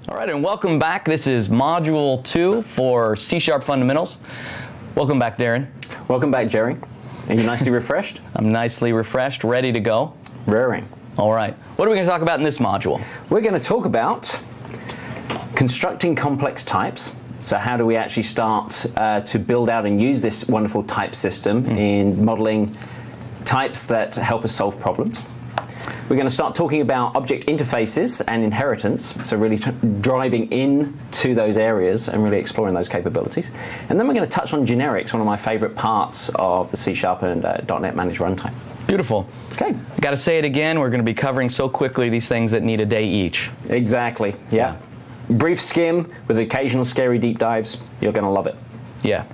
All right, and welcome back. This is Module 2 for C# Fundamentals. Welcome back, Darren. Welcome back, Jerry. Are you nicely refreshed? I'm nicely refreshed, ready to go. Raring. All right. What are we going to talk about in this module? We're going to talk about constructing complex types. So how do we actually start to build out and use this wonderful type system in modeling types that help us solve problems? We're going to start talking about object interfaces and inheritance, so really driving into those areas and really exploring those capabilities. And then we're going to touch on generics, one of my favorite parts of the C# and .NET Managed Runtime. Beautiful. Okay. I got to say it again, we're going to be covering so quickly these things that need a day each. Exactly, yeah. Brief skim with occasional scary deep dives. You're going to love it. Yeah.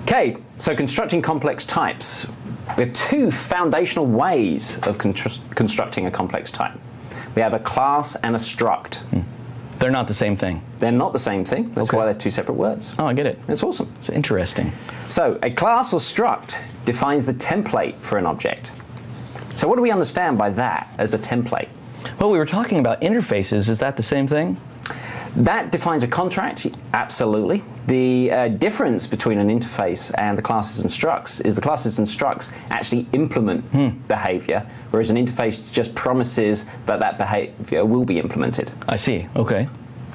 Okay, so constructing complex types. We have two foundational ways of constructing a complex type. We have a class and a struct. They're not the same thing. They're not the same thing. That's why they're two separate words. Oh, I get it. It's awesome. It's interesting. So a class or struct defines the template for an object. So what do we understand by that as a template? Well, we were talking about interfaces. Is that the same thing? That defines a contract, absolutely. The difference between an interface and the classes and structs is the classes and structs actually implement behavior, whereas an interface just promises that that behavior will be implemented. I see. Okay.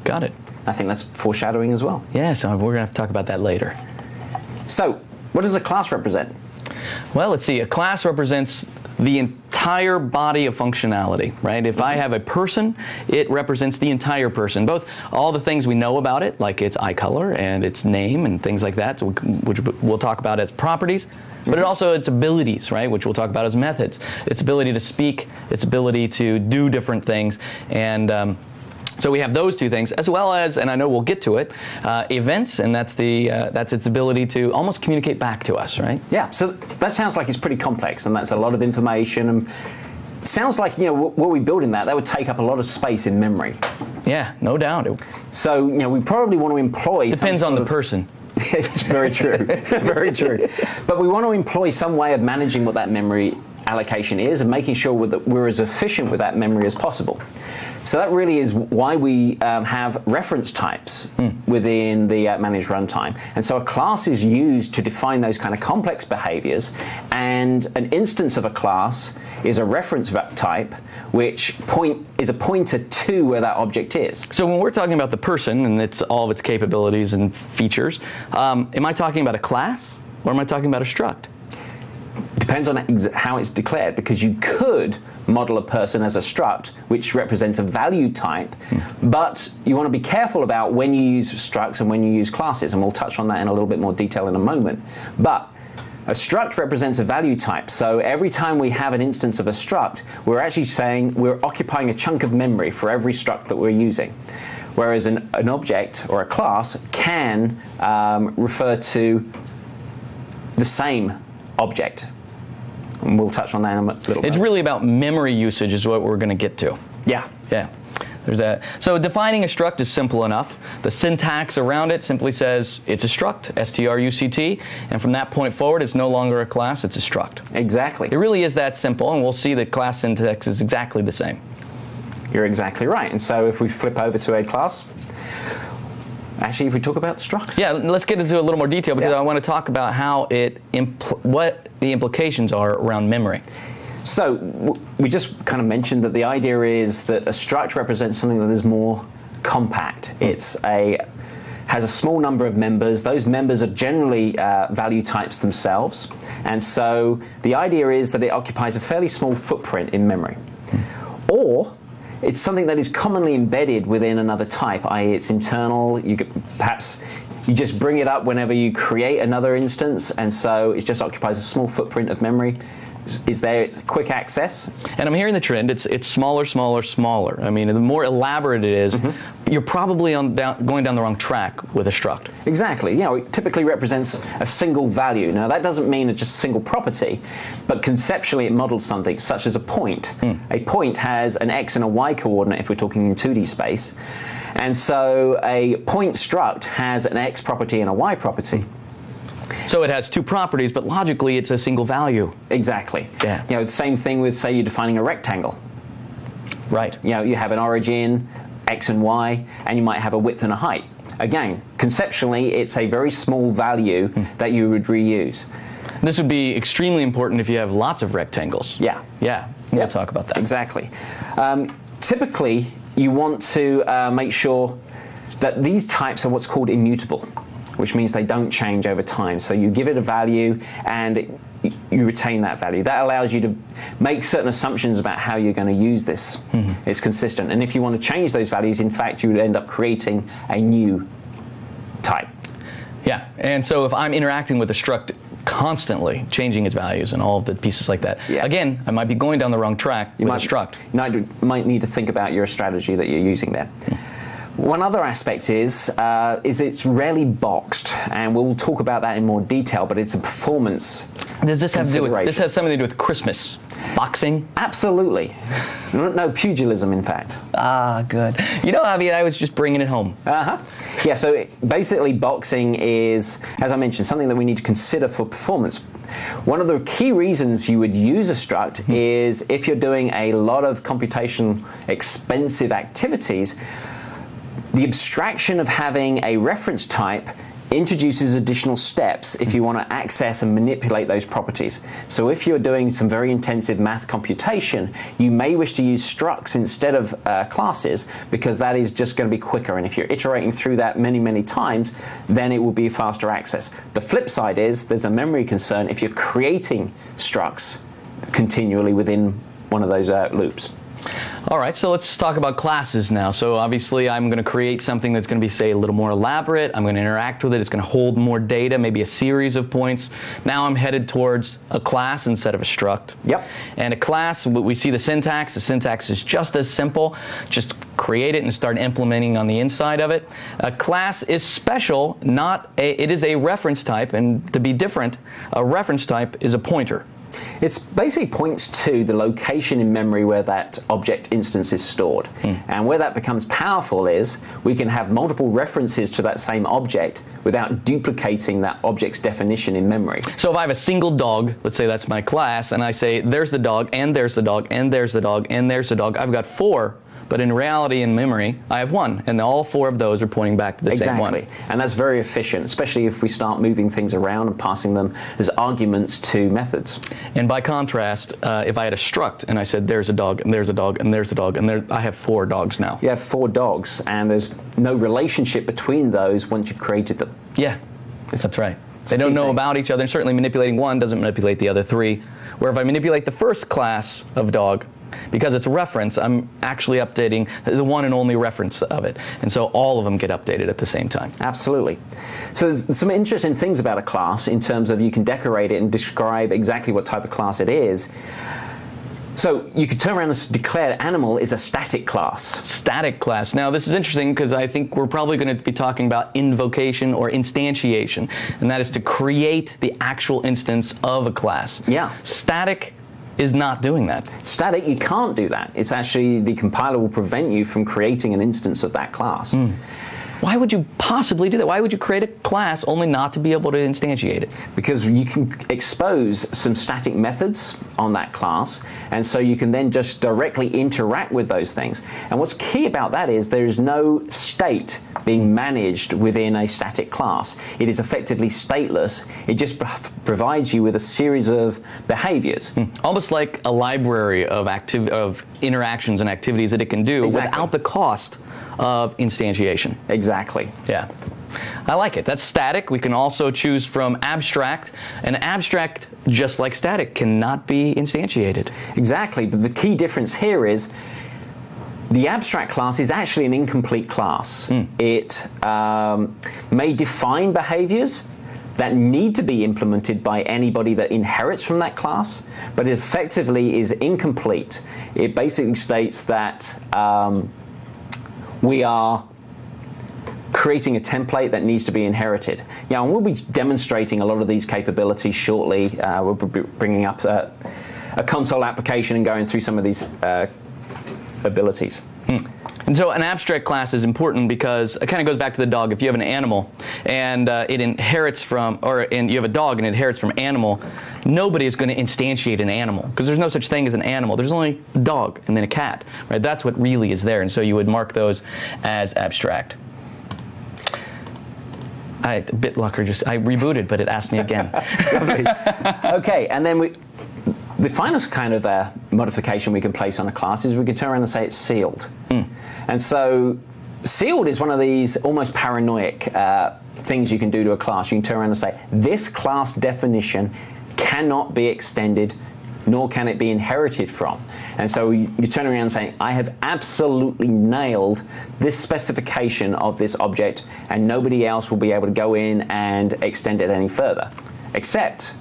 Got it. I think that's foreshadowing as well. Yeah, so we're going to have to talk about that later. So, what does a class represent? Well, let's see. A class represents the entire body of functionality, right? If I have a person, it represents the entire person, both all the things we know about it, like its eye color and its name and things like that, which we'll talk about as properties, but it also its abilities, right, which we'll talk about as methods, its ability to speak, its ability to do different things, and so we have those two things, as well as, and I know we'll get to it, events, and that's its ability to almost communicate back to us, right? Yeah, so that sounds like it's pretty complex, and that's a lot of information. And it sounds like, you know, what we build in that would take up a lot of space in memory. Yeah, no doubt. So, you know, we probably want to employ Depends on the person. It's very true, very true. But we want to employ some way of managing what that memory allocation is and making sure that we're as efficient with that memory as possible. So that really is why we have reference types within the managed runtime. And so a class is used to define those kind of complex behaviors, and an instance of a class is a reference type, which is a pointer to where that object is. So when we're talking about the person and all of its capabilities and features, am I talking about a class or am I talking about a struct? Depends on how it's declared, because you could model a person as a struct, which represents a value type, but you want to be careful about when you use structs and when you use classes, and we'll touch on that in a little bit more detail in a moment. But a struct represents a value type, so every time we have an instance of a struct, we're actually saying we're occupying a chunk of memory for every struct that we're using. Whereas an object or a class can refer to the same object. And we'll touch on that in a little bit. It's really about memory usage is what we're going to get to. Yeah. Yeah. There's that. So defining a struct is simple enough. The syntax around it simply says it's a struct, struct, and from that point forward, it's no longer a class, it's a struct. Exactly. It really is that simple, and we'll see that class syntax is exactly the same. You're exactly right. And so if we flip over to a class, actually, if we talk about structs. Yeah, let's get into a little more detail, because I want to talk about how what the implications are around memory. So we just kind of mentioned that the idea is that a struct represents something that is more compact. Has a small number of members. Those members are generally value types themselves. And so the idea is that it occupies a fairly small footprint in memory. Or it's something that is commonly embedded within another type, i.e. it's internal. Perhaps you just bring it up whenever you create another instance, and so it just occupies a small footprint of memory. It's there, it's quick access. And I'm hearing the trend, it's smaller, smaller, smaller. I mean, the more elaborate it is, you're probably going down the wrong track with a struct. Exactly. You know, it typically represents a single value. Now, that doesn't mean it's just a single property, but conceptually it models something, such as a point. A point has an x and a y coordinate if we're talking in 2D space. And so a point struct has an x property and a y property. So it has two properties, but logically it's a single value. Exactly. Yeah. You know, the same thing with, say, you're defining a rectangle. Right. You know, you have an origin, X and Y, and you might have a width and a height. Again, conceptually, it's a very small value that you would reuse. This would be extremely important if you have lots of rectangles. Yeah. Yeah, we'll talk about that. Exactly. Typically, you want to make sure that these types are what's called immutable, which means they don't change over time. So you give it a value and you retain that value. That allows you to make certain assumptions about how you're going to use this. It's consistent. And if you want to change those values, in fact, you would end up creating a new type. Yeah, and so if I'm interacting with a struct constantly, changing its values and all of the pieces like that, again, I might be going down the wrong track with a struct. You might need to think about your strategy that you're using there. One other aspect is it's rarely boxed, and we'll talk about that in more detail, but it's a performance Does this have to do with, this has something to do with Christmas? Boxing? Absolutely. No, pugilism, in fact. Ah, good. You know, Javier, I was just bringing it home. Yeah, so basically boxing is, as I mentioned, something that we need to consider for performance. One of the key reasons you would use a struct is if you're doing a lot of computation expensive activities, the abstraction of having a reference type introduces additional steps if you want to access and manipulate those properties. So if you're doing some very intensive math computation, you may wish to use structs instead of classes, because that is just going to be quicker. And if you're iterating through that many, many times, then it will be faster access. The flip side is there's a memory concern if you're creating structs continually within one of those loops. All right, so let's talk about classes now. So obviously I'm going to create something that's going to be, say, a little more elaborate. I'm going to interact with it. It's going to hold more data, maybe a series of points. Now I'm headed towards a class instead of a struct. Yep. And a class, we see the syntax. The syntax is just as simple. Just create it and start implementing on the inside of it. A class is special, it is a reference type, and to be different, a reference type is a pointer. It basically points to the location in memory where that object instance is stored. And where that becomes powerful is we can have multiple references to that same object without duplicating that object's definition in memory. So if I have a single dog, let's say that's my class, and I say there's the dog, and there's the dog, and there's the dog, and there's the dog, I've got 4. But in reality, in memory, I have 1, and all 4 of those are pointing back to the same one. Exactly, and that's very efficient, especially if we start moving things around and passing them as arguments to methods. And by contrast, if I had a struct and I said there's a dog, and there's a dog, and there's a dog, and I have 4 dogs now. You have 4 dogs, and there's no relationship between those once you've created them. Yeah, that's right. They don't know about each other, and certainly manipulating one doesn't manipulate the other 3. Where if I manipulate the first class of dog, because it's a reference, I'm actually updating the one and only reference of it. And so all of them get updated at the same time. Absolutely. So there's some interesting things about a class in terms of you can decorate it and describe exactly what type of class it is. So you could turn around and declare animal is a static class. Static class. Now this is interesting because I think we're probably going to be talking about invocation or instantiation, and that is to create the actual instance of a class. Yeah. Static is not doing that. Static, you can't do that. It's actually, the compiler will prevent you from creating an instance of that class. Why would you possibly do that? Why would you create a class only not to be able to instantiate it? Because you can expose some static methods on that class, and so you can then just directly interact with those things. And what's key about that is there is no state being managed within a static class. It is effectively stateless. It just provides you with a series of behaviors. Almost like a library of interactions and activities that it can do without the cost of instantiation. Exactly. Yeah. I like it. That's static. We can also choose from abstract. And abstract, just like static, cannot be instantiated. Exactly. But the key difference here is the abstract class is actually an incomplete class. It may define behaviors that need to be implemented by anybody that inherits from that class, but it effectively is incomplete. It basically states that we are creating a template that needs to be inherited. Now, and we'll be demonstrating a lot of these capabilities shortly. We'll be bringing up a console application and going through some of these abilities. And so an abstract class is important because it kind of goes back to the dog. If you have an animal and it inherits from, and you have a dog and it inherits from animal, nobody is going to instantiate an animal because there's no such thing as an animal. There's only a dog and then a cat, right? That's what really is there. And so you would mark those as abstract. BitLocker I rebooted, but it asked me again. Okay, and then the final kind of modification we can place on a class is we can turn around and say it's sealed. And so sealed is one of these almost paranoid things you can do to a class. You can turn around and say, this class definition cannot be extended, nor can it be inherited from. And so you turn around and say, I have absolutely nailed this specification of this object, and nobody else will be able to go in and extend it any further, except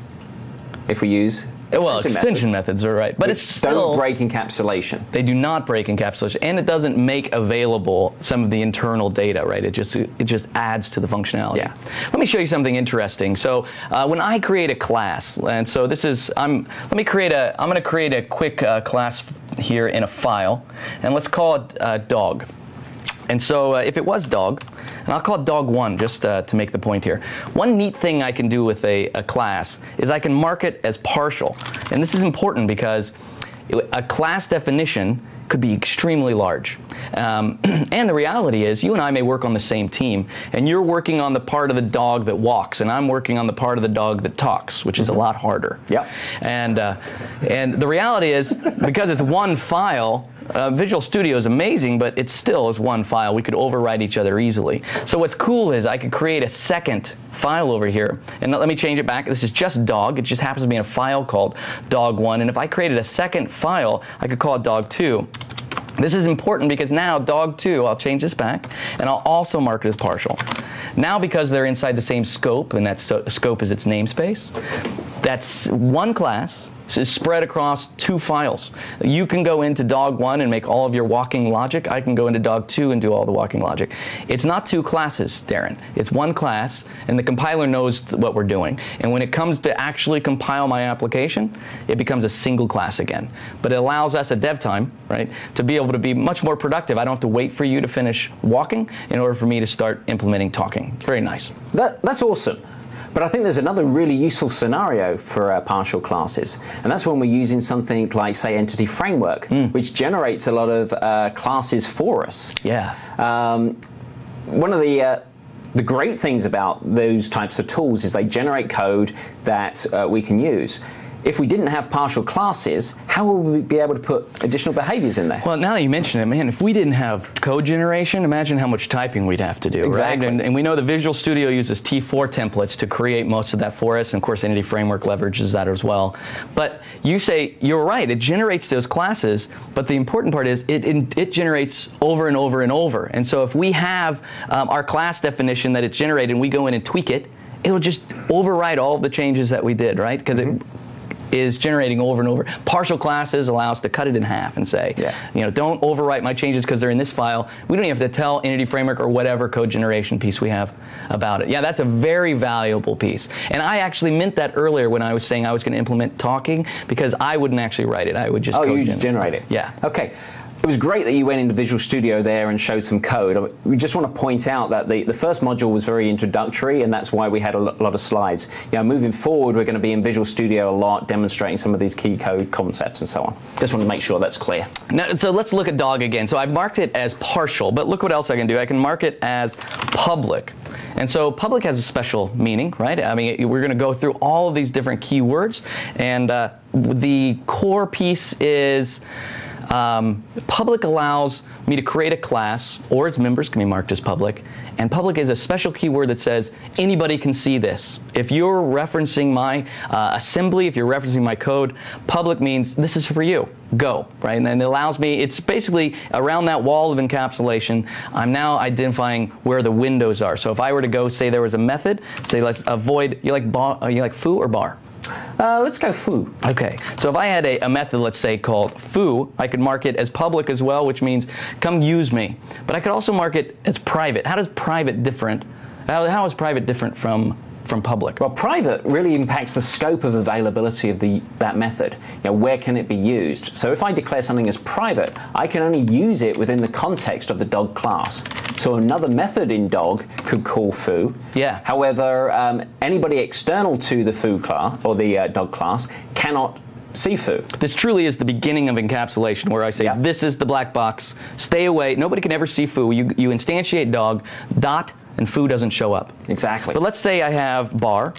if we use extension methods are right, but it's still don't break encapsulation. They do not break encapsulation, and it doesn't make available some of the internal data, right? It just adds to the functionality. Yeah. Let me show you something interesting. So when I create a class, and so this is I'm going to create a quick class here in a file, and let's call it dog. And so if it was dog, and I'll call it dog1 just to make the point here. One neat thing I can do with a class is I can mark it as partial. And this is important because a class definition could be extremely large. And the reality is you and I may work on the same team, and you're working on the part of the dog that walks, and I'm working on the part of the dog that talks, which is a lot harder. Yeah. And the reality is, because it's one file, Visual Studio is amazing, but it still is one file. We could overwrite each other easily. So what's cool is I could create a second file over here. And let me change it back. This is just dog. It just happens to be in a file called dog1. And if I created a second file, I could call it dog2. This is important because now dog2, I'll change this back, and I'll also mark it as partial. Now because they're inside the same scope, and that scope is its namespace, that's one class. Is spread across two files. You can go into dog1 and make all of your walking logic. I can go into dog2 and do all the walking logic. It's not two classes, Darren. It's one class, and the compiler knows what we're doing. And when it comes to actually compile my application, it becomes a single class again. But it allows us at dev time, right, to be able to be much more productive. I don't have to wait for you to finish walking in order for me to start implementing talking. Very nice. That's awesome. But I think there's another really useful scenario for partial classes, and that's when we're using something like, say, Entity Framework, which generates a lot of classes for us. Yeah. One of the great things about those types of tools is they generate code that we can use. If we didn't have partial classes, how would we be able to put additional behaviors in there? Well, now that you mention it, man, if we didn't have code generation, imagine how much typing we'd have to do, exactly. Right? And we know the Visual Studio uses T4 templates to create most of that for us, and of course Entity Framework leverages that as well. But you say, you're right, it generates those classes, but the important part is it generates over and over and over. And so if we have our class definition that it's generated and we go in and tweak it, it'll just override all of the changes that we did, right? Because it is generating over and over. Partial classes allow us to cut it in half and say, don't overwrite my changes because they're in this file. We don't even have to tell Entity Framework or whatever code generation piece we have about it. Yeah, that's a very valuable piece. And I actually meant that earlier when I was saying I was going to implement talking, because I wouldn't actually write it. I would just code generate it. Yeah. Okay. It was great that you went into Visual Studio there and showed some code. We just want to point out that the first module was very introductory, and that's why we had a lot of slides. Moving forward, we're going to be in Visual Studio a lot, demonstrating some of these key code concepts and so on. Just want to make sure that's clear. Now, so let's look at dog again. So I've marked it as partial, but look what else I can do. I can mark it as public. And so public has a special meaning, right? I mean, we're going to go through all of these different keywords, and the core piece is public allows me to create a class, or its members can be marked as public, and public is a special keyword that says anybody can see this. If you're referencing my assembly, if you're referencing my code, public means this is for you. Go, right? And then it allows me, it's basically around that wall of encapsulation, I'm now identifying where the windows are. So if I were to go say there was a method, say let's avoid, you like foo or bar? Let's go foo. Okay, so if I had a method, let's say, called foo, I could mark it as public as well, which means come use me. But I could also mark it as private. How does private different? How is private different from from public? Well, private really impacts the scope of availability of that method. Where can it be used? So if I declare something as private, I can only use it within the context of the dog class. So another method in dog could call foo. Yeah. However, anybody external to the foo class or the dog class cannot see foo. This truly is the beginning of encapsulation, where I say, this is the black box, stay away, nobody can ever see foo. You instantiate dog, dot, and foo doesn't show up. Exactly. But let's say I have bar,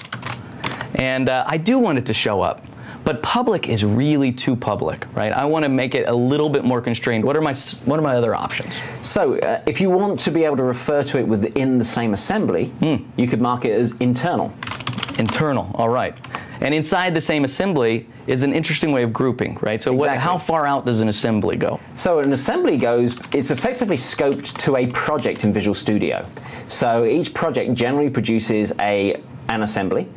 and I do want it to show up. But public is really too public, right? I want to make it a little bit more constrained. What are my other options? So if you want to be able to refer to it within the same assembly, you could mark it as internal. Internal, all right. And inside the same assembly is an interesting way of grouping, right? So how far out does an assembly go? So an assembly goes, it's effectively scoped to a project in Visual Studio. So each project generally produces an assembly,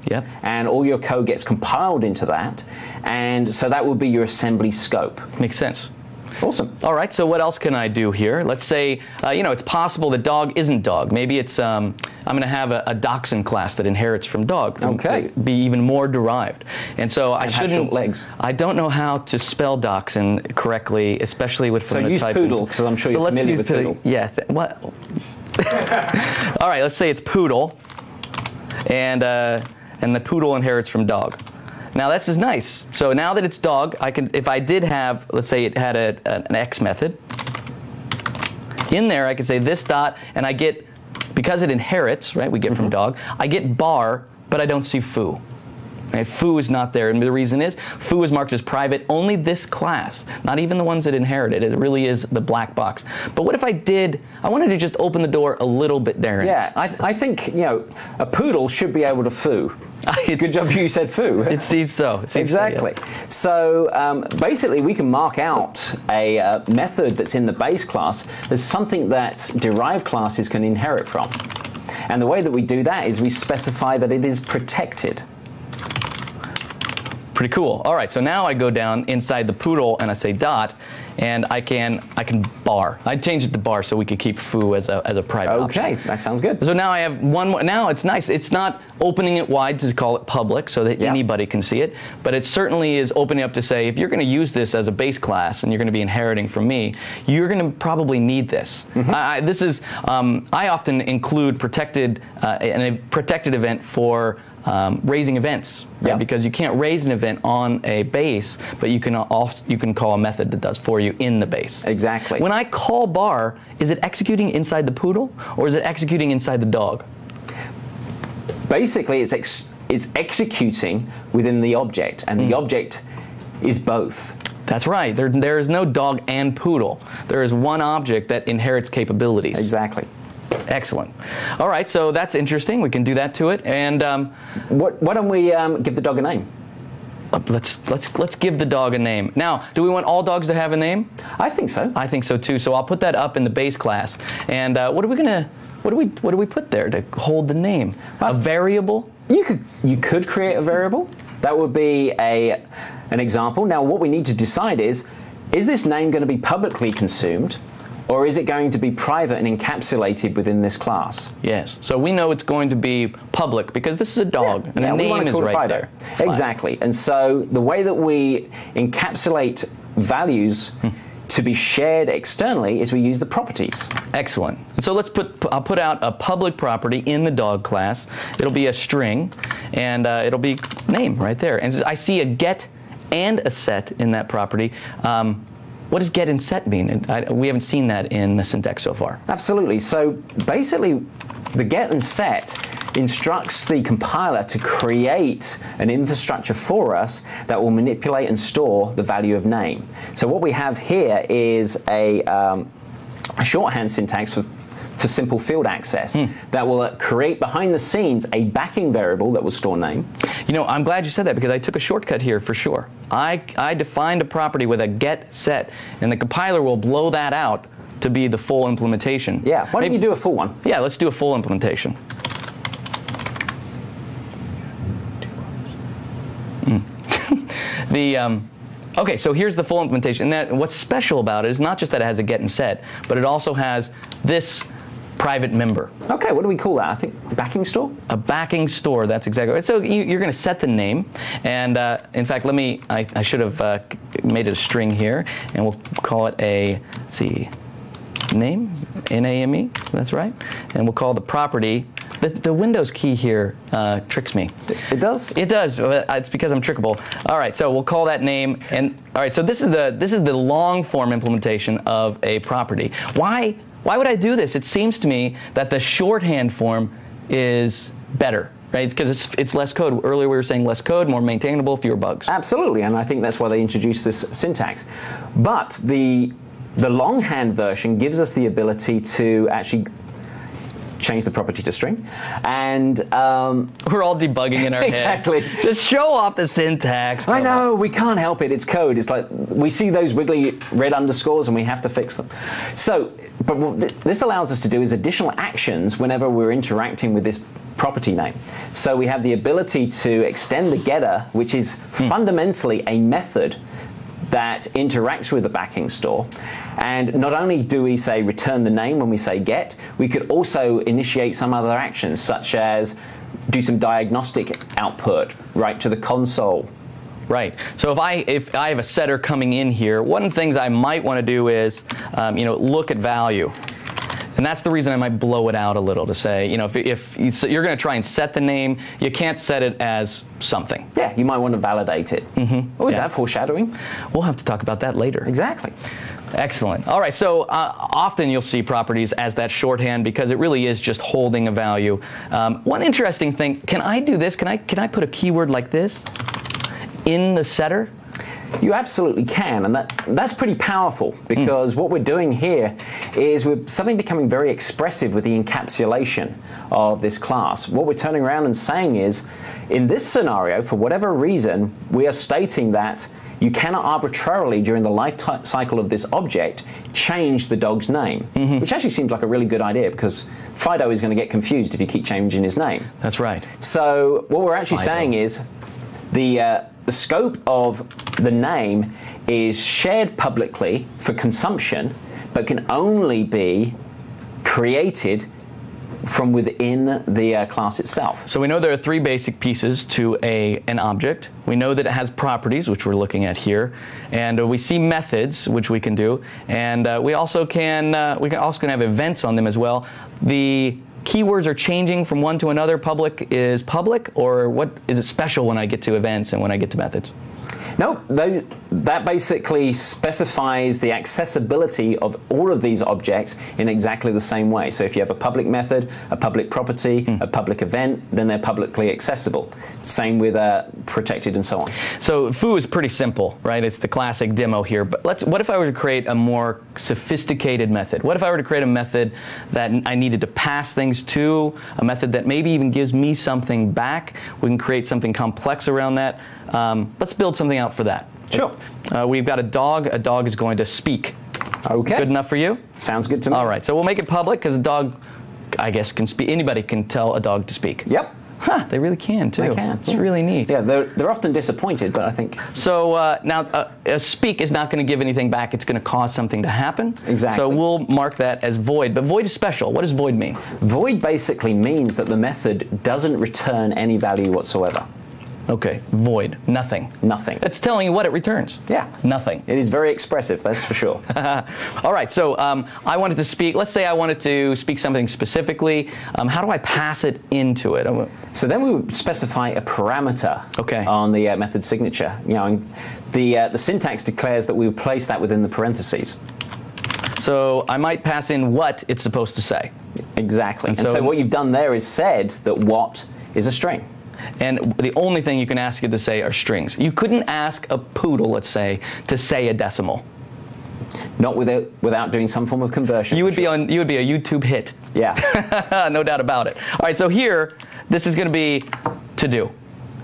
and all your code gets compiled into that, and so that would be your assembly scope. Makes sense. Awesome. All right, so what else can I do here? Let's say, it's possible that dog isn't dog. Maybe it's, I'm going to have a dachshund class that inherits from dog. Okay. Be even more derived. And so I have short legs. I don't know how to spell dachshund correctly, especially with phenotyping. So use poodle, because I'm sure you're familiar with poodle. Yeah. What? All right, let's say it's poodle, and the poodle inherits from dog. Now this is nice. So now that it's dog, I can, if I did have, let's say it had an X method, in there I could say this dot, and I get, because it inherits, right, we get from dog, I get bar, but I don't see foo. Right? Foo is not there, and the reason is, foo is marked as private, only this class, not even the ones that inherited. It really is the black box. But what if I wanted to just open the door a little bit there. Yeah, I think, a poodle should be able to foo. Good job you said foo. It seems so. Exactly. So, yeah. So basically we can mark out a method that's in the base class. There's something that derived classes can inherit from. And the way that we do that is we specify that it is protected. Pretty cool. All right, so now I go down inside the poodle and I say dot, and I can bar. I changed it to bar so we could keep foo as a private option. Okay, that sounds good. So now I have one more. Now it's nice. It's not opening it wide to call it public so that anybody can see it, but it certainly is opening up to say, if you're going to use this as a base class and you're going to be inheriting from me, you're going to probably need this. I often include protected a protected event for raising events, right? Because you can't raise an event on a base, but you can call a method that does for you in the base. Exactly. When I call bar, is it executing inside the poodle or is it executing inside the dog? Basically, it's executing within the object, and the object is both. That's right. There is no dog and poodle. There is one object that inherits capabilities. Exactly. Excellent. All right, so that's interesting. We can do that to it. And why don't we give the dog a name? Let's give the dog a name. Now, do we want all dogs to have a name? I think so. I think so too. So I'll put that up in the base class. And what do we put there to hold the name? A variable? You could create a variable. That would be an example. Now, what we need to decide is this name going to be publicly consumed, or is it going to be private and encapsulated within this class? Yes. So we know it's going to be public because this is a dog, and the name is right there. Exactly. And so the way that we encapsulate values to be shared externally is we use the properties. Excellent. So I'll put out a public property in the dog class. It'll be a string, and it'll be name right there. And I see a get and a set in that property. What does get and set mean? We haven't seen that in the syntax so far. Absolutely. So basically, the get and set instructs the compiler to create an infrastructure for us that will manipulate and store the value of name. So what we have here is a shorthand syntax for simple field access that will create behind the scenes a backing variable that will store name. I'm glad you said that because I took a shortcut here for sure. I defined a property with a get set, and the compiler will blow that out to be the full implementation. Yeah, why don't you do a full one? Yeah, let's do a full implementation. Okay, so here's the full implementation. And what's special about it is not just that it has a get and set, but it also has this private member. Okay, what do we call that? I think backing store? A backing store, that's exactly right. So you're going to set the name, and in fact, I should have made it a string here, and we'll call it a, let's see, name, N-A-M-E, that's right, and we'll call the property. The Windows key here tricks me. It does? It does. It's because I'm trickable. All right, so we'll call that name. And all right, so this is the long form implementation of a property. Why would I do this? It seems to me that the shorthand form is better. Right? Because it's less code. Earlier we were saying less code, more maintainable, fewer bugs. Absolutely, and I think that's why they introduced this syntax. But the longhand version gives us the ability to actually change the property to string, and we're all debugging in our exactly. heads. Just show off the syntax. I know, we can't help it. It's code. It's like we see those wiggly red underscores and we have to fix them. So, but what this allows us to do is additional actions whenever we're interacting with this property name. So we have the ability to extend the getter, which is fundamentally a method that interacts with the backing store. And not only do we say return the name when we say get, we could also initiate some other actions, such as do some diagnostic output, write to the console. Right. So if I have a setter coming in here, one of the things I might want to do is look at value. And that's the reason I might blow it out a little to say, if you're going to try and set the name, you can't set it as something. Yeah, you might want to validate it. Oh, is that foreshadowing? We'll have to talk about that later. Exactly. Excellent. All right, so often you'll see properties as that shorthand because it really is just holding a value. One interesting thing, can I do this? Can I put a keyword like this in the setter? You absolutely can, and that's pretty powerful because what we're doing here is we're suddenly becoming very expressive with the encapsulation of this class. What we're turning around and saying is, in this scenario, for whatever reason, we are stating that you cannot arbitrarily, during the life cycle of this object, change the dog's name, which actually seems like a really good idea because Fido is going to get confused if you keep changing his name. That's right. So what we're actually saying is the scope of the name is shared publicly for consumption, but can only be created from within the class itself. So we know there are three basic pieces to an object. We know that it has properties, which we're looking at here, and we see methods, which we can do, and we also can have events on them as well. The keywords are changing from one to another. Public is public, or what is it special when I get to events and when I get to methods? No, that basically specifies the accessibility of all of these objects in exactly the same way. So if you have a public method, a public property, a public event, then they're publicly accessible. Same with protected and so on. So foo is pretty simple, right? It's the classic demo here. But what if I were to create a more sophisticated method? What if I were to create a method that I needed to pass things to, a method that maybe even gives me something back? We can create something complex around that. Let's build something out for that. Sure. We've got a dog. A dog is going to speak. Okay. Good enough for you? Sounds good to me. All right. So we'll make it public because a dog, I guess, can speak. Anybody can tell a dog to speak. Yep. Huh, they really can, too. They can. It's really neat. Yeah, they're often disappointed, but I think... So now, a speak is not going to give anything back. It's going to cause something to happen. Exactly. So we'll mark that as void. But void is special. What does void mean? Void basically means that the method doesn't return any value whatsoever. Okay, void, nothing. Nothing. It's telling you what it returns. Yeah. Nothing. It is very expressive, that's for sure. All right, so I wanted to speak, let's say I wanted to speak something specifically. How do I pass it into it? So then we would specify a parameter Okay. on the method signature. You know, and the syntax declares that we would place that within the parentheses. So I might pass in what it's supposed to say. Exactly. And And so so what you've done there is said that what is a string. And the only thing you can ask it to say are strings. You couldn't ask a poodle, let's say, to say a decimal. Not without doing some form of conversion. You would be a YouTube hit. Yeah. No doubt about it. All right, so here, this is going to be to do.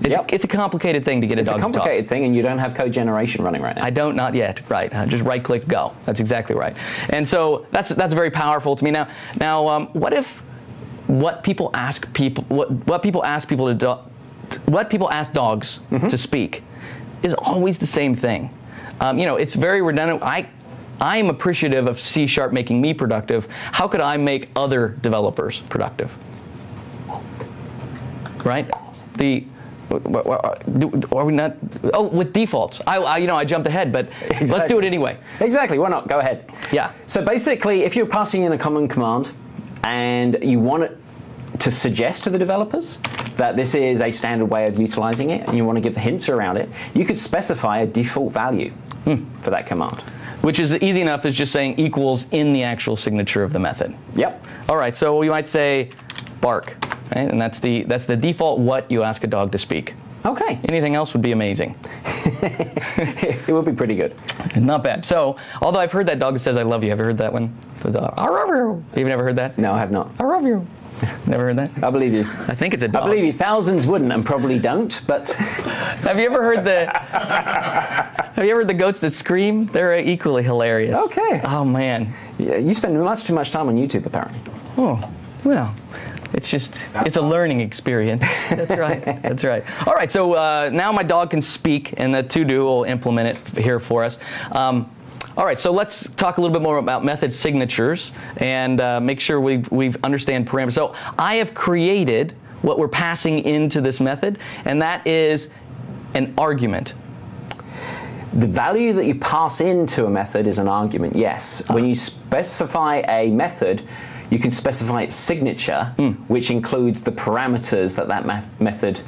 It's a complicated thing to get a dog to talk. It's a complicated thing, and you don't have code generation running right now. I don't, not yet. Right. Just right-click, go. That's exactly right. And so that's very powerful to me. Now, what if what people ask dogs to speak is always the same thing? It's very redundant. I'm appreciative of C# making me productive. How could I make other developers productive? Right? Are we not? Oh, with defaults. I jumped ahead, but exactly. Let's do it anyway. Exactly. Why not? Go ahead. Yeah. So basically, if you're passing in a common command and you want it to suggest to the developers that this is a standard way of utilizing it, and you want to give hints around it, you could specify a default value for that command. Which is easy enough as just saying equals in the actual signature of the method. Yep. All right. So you might say bark. Right? And that's the default what you ask a dog to speak. Okay. Anything else would be amazing. It would be pretty good. Not bad. So, although I've heard that dog that says I love you. Have you heard that one? The dog. I love you. You've never heard that? No, I have not. I love you. Never heard that? I believe you. I think it's a dog. I believe you. Thousands wouldn't and probably don't, but... Have you ever heard the goats that scream? They're equally hilarious. Okay. Oh, man. Yeah, you spend much too much time on YouTube, apparently. Oh, well... It's a learning experience. That's right. That's right. All right. So now my dog can speak, and the to-do will implement it here for us. All right. So let's talk a little bit more about method signatures and make sure we understand parameters. So I have created what we're passing into this method, and that is an argument. The value that you pass into a method is an argument, yes. When you specify a method, you can specify its signature, which includes the parameters that method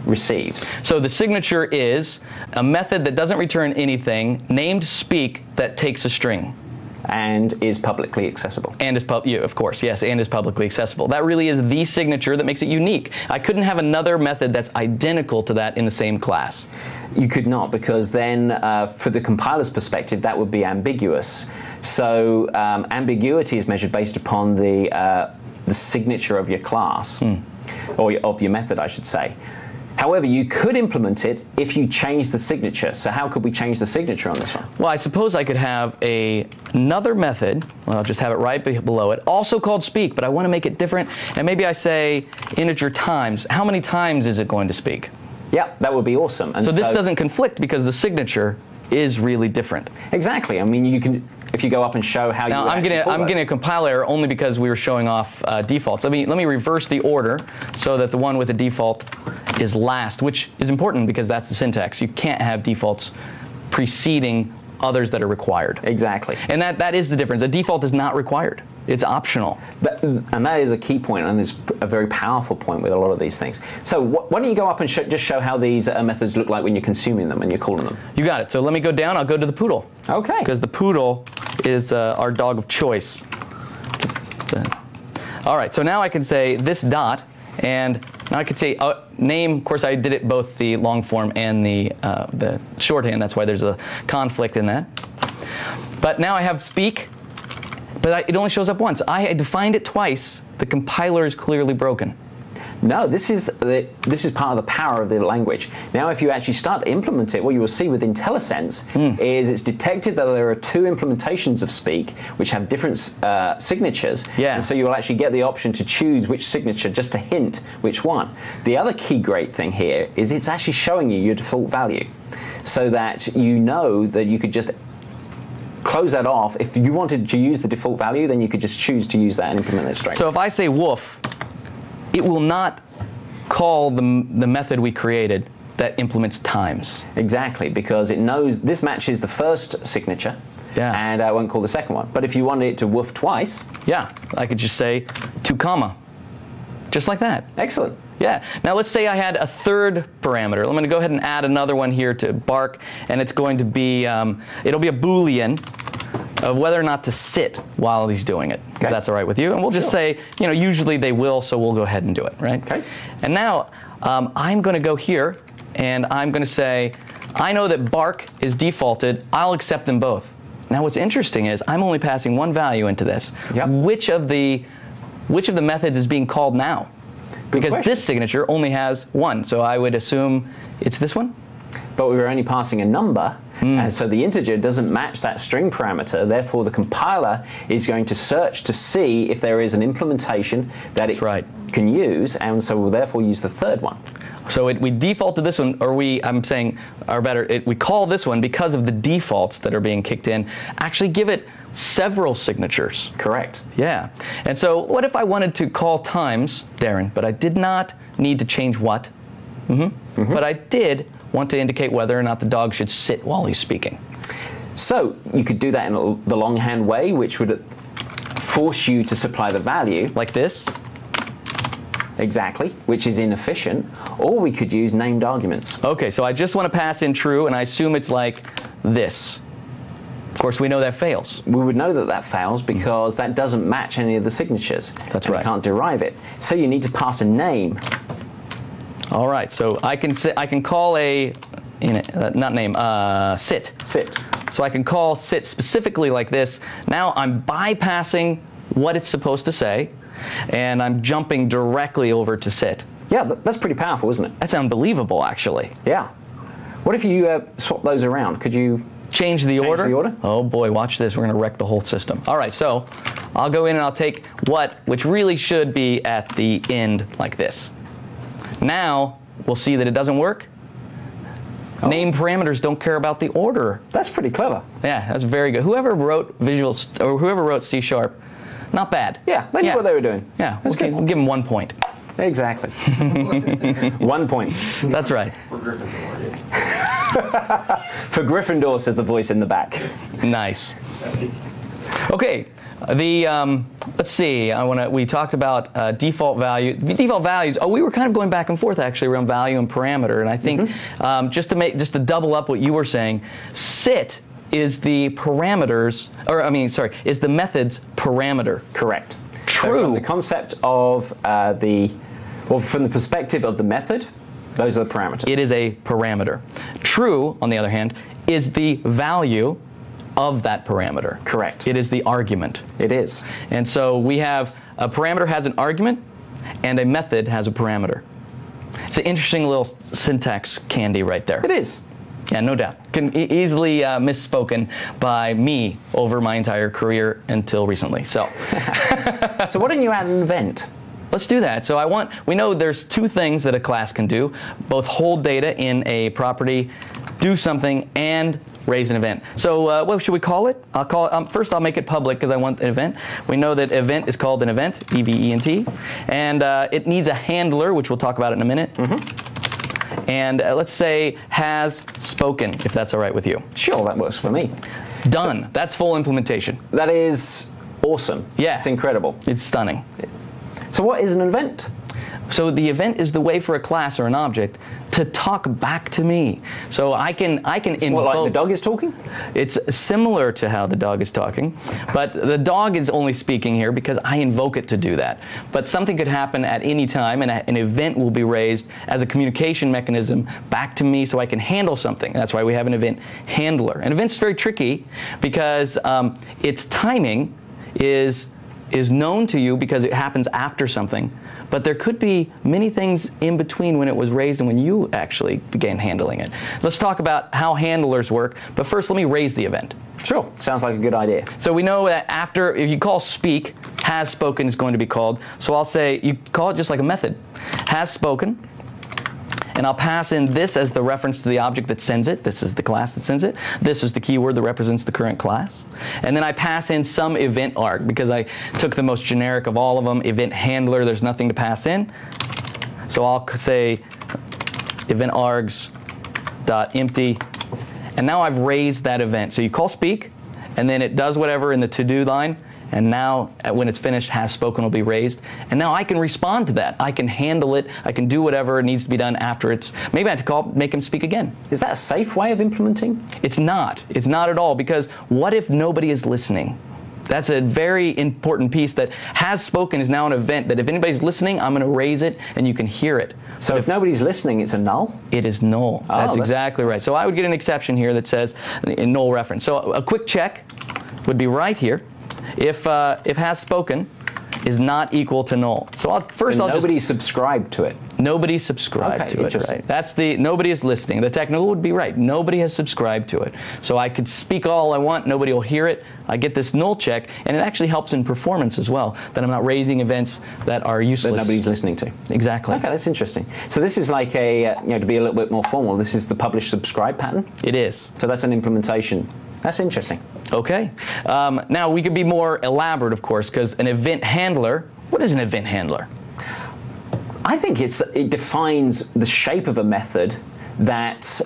receives. So the signature is a method that doesn't return anything, named speak, that takes a string. And is publicly accessible. And is of course, yes, and is publicly accessible. That really is the signature that makes it unique. I couldn't have another method that's identical to that in the same class. You could not, because then for the compiler's perspective, that would be ambiguous. So ambiguity is measured based upon the signature of your class, or of your method, I should say. However, you could implement it if you change the signature. So how could we change the signature on this one? Well, I suppose I could have another method. Well, I'll just have it right below it, also called speak, but I want to make it different. And maybe I say integer times. How many times is it going to speak? Yeah, that would be awesome. And so this doesn't conflict because the signature is really different. Exactly. I mean, you can, if you go up and show how now, you I'm getting a compile error only because we were showing off defaults. Let me reverse the order so that the one with the default is last, which is important because that's the syntax. You can't have defaults preceding others that are required. Exactly. And that is the difference. A default is not required. It's optional. And that is a key point, and it's a very powerful point with a lot of these things. So why don't you go up and just show how these methods look like when you're consuming them and you're calling them. You got it. So let me go down. I'll go to the poodle. Okay. Because the poodle is our dog of choice. All right. So now I can say this dot, and now I could say name. Of course, I did it both the long form and the shorthand. That's why there's a conflict in that. But now I have speak. But it only shows up once. I defined it twice. The compiler is clearly broken. No, this is part of the power of the language. Now, if you actually start to implement it, what you will see with IntelliSense is it's detected that there are two implementations of speak which have different signatures. Yeah. And so you will actually get the option to choose which signature, just to hint which one. The other key great thing here is it's actually showing you your default value, so that you know that you could just close that off. If you wanted to use the default value, then you could just choose to use that and implement it straight. So if I say woof, it will not call the method we created that implements times. Exactly, because it knows this matches the first signature, and I won't call the second one. But if you wanted it to woof twice, yeah, I could just say 2 comma, just like that. Excellent. Yeah. Now let's say I had a third parameter. I'm going to go ahead and add another one here to bark, and it's going to be it'll be a Boolean of whether or not to sit while he's doing it. Okay. If that's all right with you. And we'll just say, usually they will, so we'll go ahead and do it, right? Okay. And now I'm going to go here, and I'm going to say, I know that bark is defaulted. I'll accept them both. Now what's interesting is I'm only passing one value into this. Yep. Which of the methods is being called now? Because this signature only has one, so I would assume it's this one? But we were only passing a number, and so the integer doesn't match that string parameter. Therefore, the compiler is going to search to see if there is an implementation that it can use, and so will therefore use the third one. So we default to this one, or I'm saying, or better, we call this one because of the defaults that are being kicked in, actually give it several signatures. Correct. Yeah. And so what if I wanted to call times, Darren, but I did not need to change what? But I did want to indicate whether or not the dog should sit while he's speaking. So you could do that in the longhand way, which would force you to supply the value. Like this? Exactly, which is inefficient. Or we could use named arguments. Okay, so I just want to pass in true, and I assume it's like this. Of course, we know that fails. We would know that that fails because that doesn't match any of the signatures. That's and right. We can't derive it. So you need to pass a name. All right, so I can call sit. Sit. So I can call sit specifically like this. Now I'm bypassing what it's supposed to say, and I'm jumping directly over to sit. Yeah, that's pretty powerful, isn't it? That's unbelievable, actually. Yeah. What if you swap those around? Could you change the order? the order? Oh boy, watch this. We're going to wreck the whole system. All right, so I'll go in and I'll take what, which really should be at the end like this. Now we'll see that it doesn't work. Oh. Name parameters don't care about the order. That's pretty clever. Yeah, that's very good. Whoever wrote or whoever wrote C#, not bad. Yeah, they knew what they were doing. Yeah, we'll give them 1 point. Exactly. 1 point. That's right. For Gryffindor. For Gryffindor, says the voice in the back. Nice. Okay. Let's see. We talked about default value. Default values. Oh, we were kind of going back and forth actually around value and parameter. And I think just to double up what you were saying, sit is the parameters, is the method's parameter. Correct. True. So from the concept of from the perspective of the method, those are the parameters. It is a parameter. True, on the other hand, is the value of that parameter. Correct. It is the argument. It is. And so we have a parameter has an argument, and a method has a parameter. It's an interesting little syntax candy right there. It is. Yeah, no doubt. Can easily misspoken by me over my entire career until recently. So, so why don't you add an event? Let's do that. So we know there's two things that a class can do: both hold data in a property, do something, and raise an event. So what should we call it? I'll call it, first I'll make it public because I want an event. We know that event is called an event, E-V-E-N-T, and it needs a handler, which we'll talk about in a minute. And let's say has spoken, if that's all right with you. Sure, that works for me. Done. That's full implementation. That is awesome. Yeah. It's incredible. It's stunning. So what is an event? So the event is the way for a class or an object to talk back to me. So I can invoke. What, like the dog is talking? It's similar to how the dog is talking, but the dog is only speaking here because I invoke it to do that. But something could happen at any time, and an event will be raised as a communication mechanism back to me so I can handle something. That's why we have an event handler. An event's very tricky because its timing is known to you because it happens after something, but there could be many things in between when it was raised and when you actually began handling it. Let's talk about how handlers work, but first let me raise the event. Sure, sounds like a good idea. So we know that if you call speak, has spoken is going to be called. So I'll say, you call it just like a method. Has spoken, and I'll pass in this as the reference to the object that sends it. This is the class that sends it. This is the keyword that represents the current class. And then I pass in some event arg because I took the most generic of all of them, event handler. There's nothing to pass in. So I'll say event args.empty. And now I've raised that event. So you call speak, and then it does whatever in the to-do line. And now, when it's finished, has spoken will be raised. And now I can respond to that. I can handle it. I can do whatever needs to be done after it's. Maybe I have to make him speak again. Is that a safe way of implementing? It's not. It's not at all. Because what if nobody is listening? That's a very important piece. That has spoken is now an event that if anybody's listening, I'm going to raise it, and you can hear it. So if nobody's listening, it's a null? It is null. That's exactly right. So I would get an exception here that says a null reference. So a quick check would be right here. If has spoken is not equal to null. So nobody subscribed to it. Nobody subscribed to it, right? That's nobody is listening. The technical would be right. Nobody has subscribed to it. So I could speak all I want, nobody will hear it. I get this null check, and it actually helps in performance as well, that I'm not raising events that are useless. That nobody's listening to. Exactly. Okay, that's interesting. So this is like a, to be a little bit more formal, this is the publish-subscribe pattern? It is. So that's an implementation. That's interesting. Okay. Now, we could be more elaborate, of course, because an event handler, what is an event handler? I think it defines the shape of a method that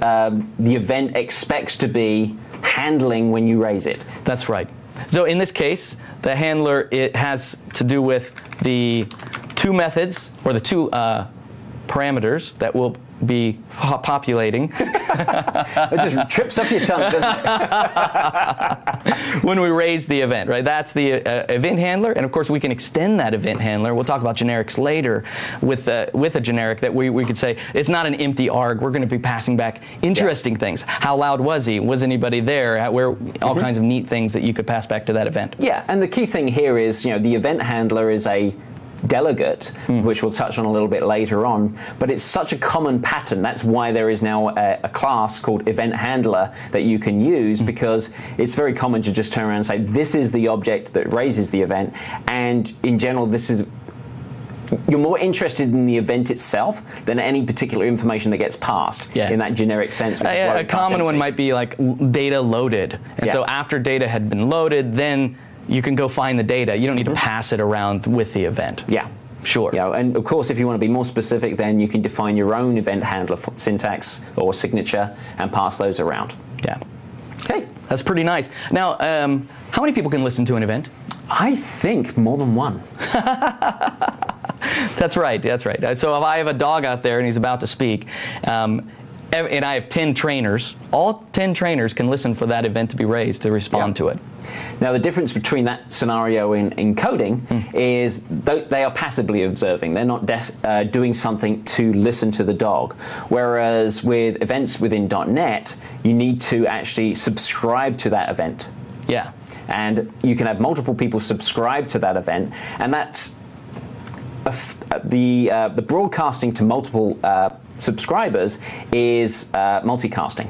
the event expects to be handling when you raise it. That's right. So in this case, the handler, it has to do with the two methods, or the two parameters that will be populating. It just trips off your tongue, doesn't it? When we raise the event, right? That's the event handler, and of course we can extend that event handler. We'll talk about generics later with a generic that we could say it's not an empty arg. We're going to be passing back interesting things. How loud was he? Was anybody there? All kinds of neat things that you could pass back to that event. Yeah, and the key thing here is, the event handler is a delegate, which we'll touch on a little bit later on, but it's such a common pattern. That's why there is now a class called event handler that you can use, because it's very common to just turn around and say, this is the object that raises the event, and in general, you're more interested in the event itself than any particular information that gets passed in that generic sense. A common one might be like data loaded, and so after data had been loaded, then you can go find the data. You don't need to pass it around with the event. Yeah. Sure. Yeah, and of course, if you want to be more specific, then you can define your own event handler syntax or signature and pass those around. Yeah. Okay. That's pretty nice. Now, how many people can listen to an event? I think more than one. That's right. That's right. So if I have a dog out there and he's about to speak, and I have 10 trainers, all 10 trainers can listen for that event to be raised to respond to it. Now, the difference between that scenario in coding is they are passively observing. They're not doing something to listen to the dog. Whereas with events within .NET, you need to actually subscribe to that event. Yeah. And you can have multiple people subscribe to that event, and that's the broadcasting to multiple subscribers is multicasting.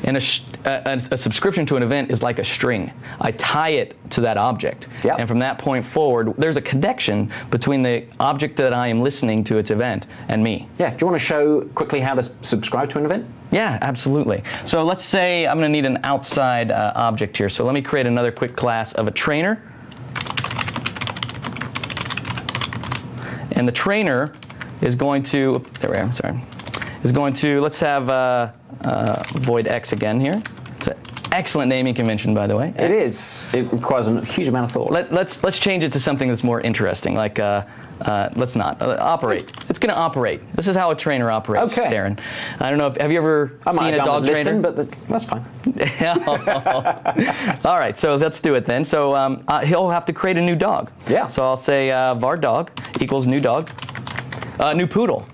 And a subscription to an event is like a string. I tie it to that object. Yep. And from that point forward, there's a connection between the object that I am listening to its event and me. Yeah. Do you want to show quickly how to subscribe to an event? Yeah, absolutely. So let's say I'm going to need an outside object here. So let me create another quick class of a trainer. And the trainer is going to, there we are, sorry, is going to, let's have void x again here. It's an excellent naming convention, by the way. It is. It requires a huge amount of thought. Let's change it to something that's more interesting, like let's not operate. It's going to operate. This is how a trainer operates, okay. Darren. I don't know if have you ever seen a dog trainer? But that's fine. All right, so let's do it then. So he'll have to create a new dog. Yeah. So I'll say var dog equals new dog, new poodle.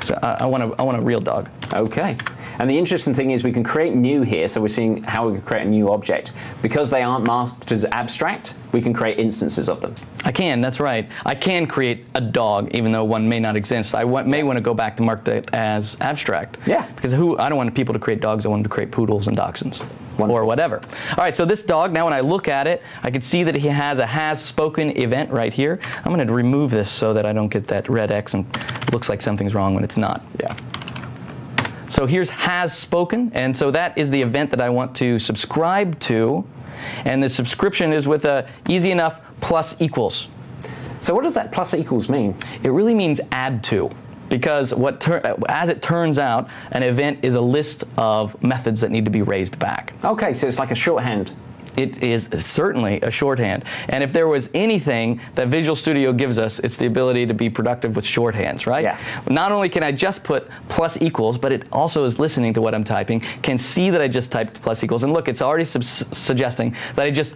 So I want a real dog. Okay. And the interesting thing is we can create new here, so we're seeing how we can create a new object. Because they aren't marked as abstract, we can create instances of them. I can, that's right. I can create a dog, even though one may not exist. I may want to go back to mark that as abstract. Yeah. Because I don't want people to create dogs, I want them to create poodles and dachshunds. Wonderful. Or whatever. All right, so this dog, now when I look at it, I can see that he has a has spoken event right here. I'm going to remove this so that I don't get that red X and it looks like something's wrong when it's not. Yeah. So here's has spoken, and so that is the event that I want to subscribe to, and the subscription is with a easy enough plus equals. So what does that plus equals mean? It really means add to, because as it turns out, an event is a list of methods that need to be raised back. Okay, so it's like a shorthand. It is certainly a shorthand. And if there was anything that Visual Studio gives us, it's the ability to be productive with shorthands, right? Yeah. Not only can I just put plus equals, but it also is listening to what I'm typing, can see that I just typed plus equals. And look, it's already suggesting that I just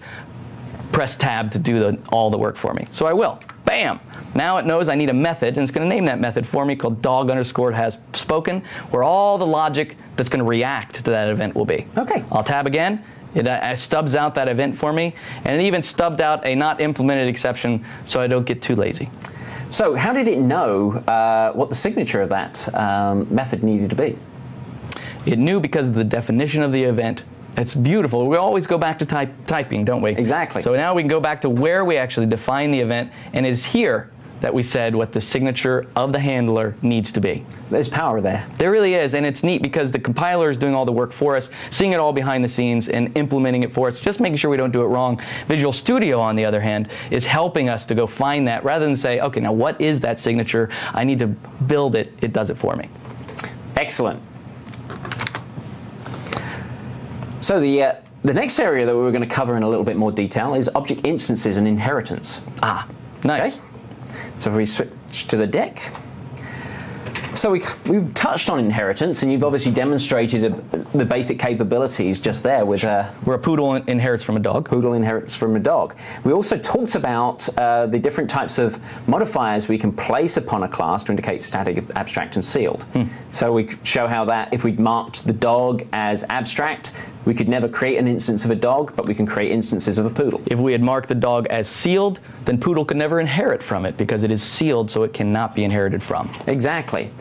press tab to do all the work for me. So I will. Bam! Now it knows I need a method, and it's going to name that method for me called dog_has_spoken, where all the logic that's going to react to that event will be. Okay. I'll tab again. It stubs out that event for me, and it even stubbed out a not implemented exception so I don't get too lazy. So how did it know what the signature of that method needed to be? It knew because of the definition of the event. It's beautiful. We always go back to typing, don't we? Exactly. So now we can go back to where we actually define the event, and it is here that we said what the signature of the handler needs to be. There's power there. There really is, and it's neat because the compiler is doing all the work for us, seeing it all behind the scenes and implementing it for us, just making sure we don't do it wrong. Visual Studio, on the other hand, is helping us to go find that rather than say, okay, now what is that signature? I need to build it. It does it for me. Excellent. So the next area that we're going to cover in a little bit more detail is object instances and inheritance. Ah, nice. Okay? So if we switch to the deck. So we've touched on inheritance, and you've obviously demonstrated the basic capabilities just there with where a poodle inherits from a dog. Poodle inherits from a dog. We also talked about the different types of modifiers we can place upon a class to indicate static, abstract, and sealed. So we show how that if we'd marked the dog as abstract, we could never create an instance of a dog, but we can create instances of a poodle. If we had marked the dog as sealed, then poodle could never inherit from it because it is sealed, so it cannot be inherited from. Exactly.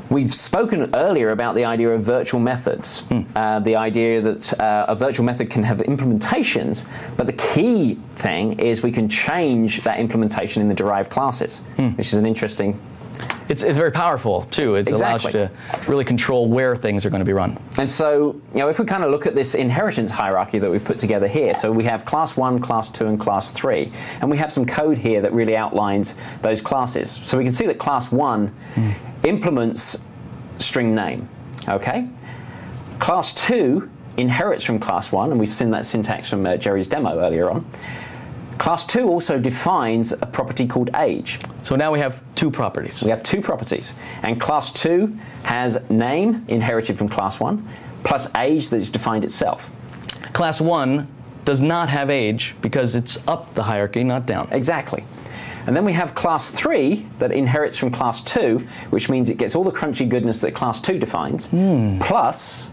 We've spoken earlier about the idea of virtual methods, the idea that a virtual method can have implementations, but the key thing is we can change that implementation in the derived classes, which is an interesting... It's very powerful, too. It allows you to really control where things are going to be run. And so, if we kind of look at this inheritance hierarchy that we've put together here, so we have class 1, class 2, and class 3, and we have some code here that really outlines those classes. So we can see that class 1 implements string name, okay? Class 2 inherits from class 1, and we've seen that syntax from Jerry's demo earlier on. Class 2 also defines a property called age. So now we have two properties. We have two properties. And class 2 has name inherited from class 1 plus age that is defined itself. Class 1 does not have age because it's up the hierarchy, not down. Exactly. And then we have class 3 that inherits from class 2, which means it gets all the crunchy goodness that class 2 defines, plus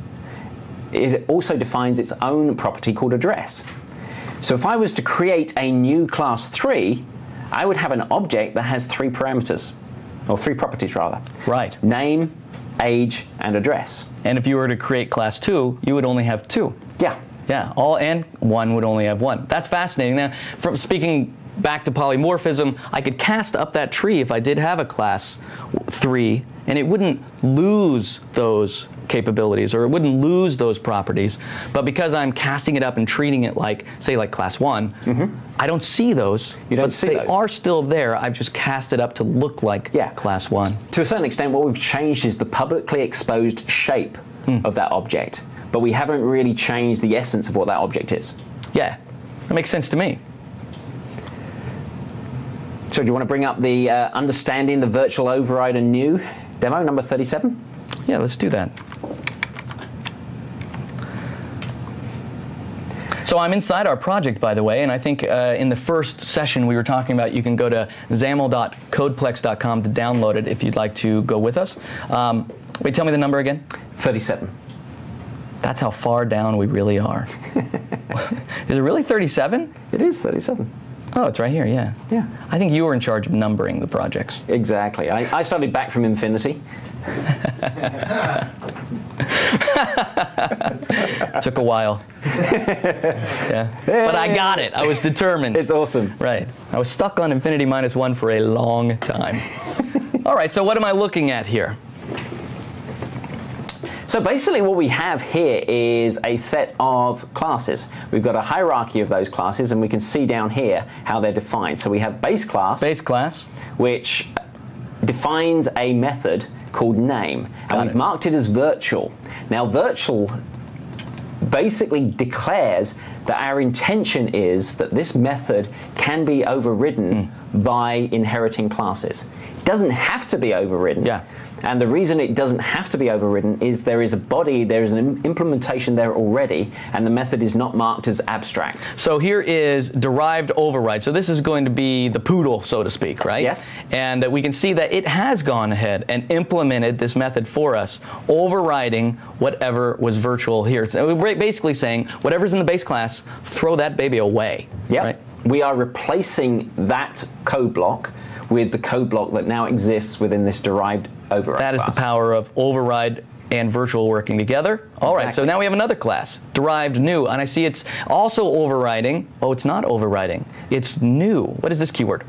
it also defines its own property called address. So if I was to create a new class 3, I would have an object that has 3 parameters, or 3 properties rather. Right. Name, age, and address. And if you were to create class 2, you would only have 2. Yeah. Yeah, and 1 would only have 1. That's fascinating. Now, from speaking back to polymorphism, I could cast up that tree if I did have a class 3, and it wouldn't lose those capabilities, or it wouldn't lose those properties. But because I'm casting it up and treating it like, say, like class 1, I don't see those. You don't see those. They are still there. I've just cast it up to look like class 1. To a certain extent, what we've changed is the publicly exposed shape of that object, but we haven't really changed the essence of what that object is. Yeah, that makes sense to me. So do you want to bring up the understanding the virtual override and new demo, number 37? Yeah, let's do that. So I'm inside our project, by the way, and I think in the first session we were talking about you can go to xaml.codeplex.com to download it if you'd like to go with us. Wait, tell me the number again. 37. That's how far down we really are. Is it really 37? It is 37. Oh, it's right here, yeah. Yeah. I think you were in charge of numbering the projects. Exactly. I started back from infinity. Took a while. Yeah. But I got it. I was determined. It's awesome. Right. I was stuck on infinity -1 for a long time. All right, so what am I looking at here? So basically what we have here is a set of classes. We've got a hierarchy of those classes, and we can see down here how they're defined. So we have base class. Base class. Which defines a method called name. And we've marked it as virtual. Now virtual basically declares that our intention is that this method can be overridden by inheriting classes. It doesn't have to be overridden. Yeah. And the reason it doesn't have to be overridden is there is a body, there is an implementation there already, and the method is not marked as abstract. So here is derived override. So this is going to be the poodle, so to speak, right? Yes. And we can see that it has gone ahead and implemented this method for us, overriding whatever was virtual here. So we're basically saying whatever's in the base class, throw that baby away. Yep. Right? We are replacing that code block with the code block that now exists within this derived override That is class. the power of override and virtual working together. All right, so now we have another class, derived new, and I see it's also overriding. Oh, it's not overriding. It's new. What is this keyword?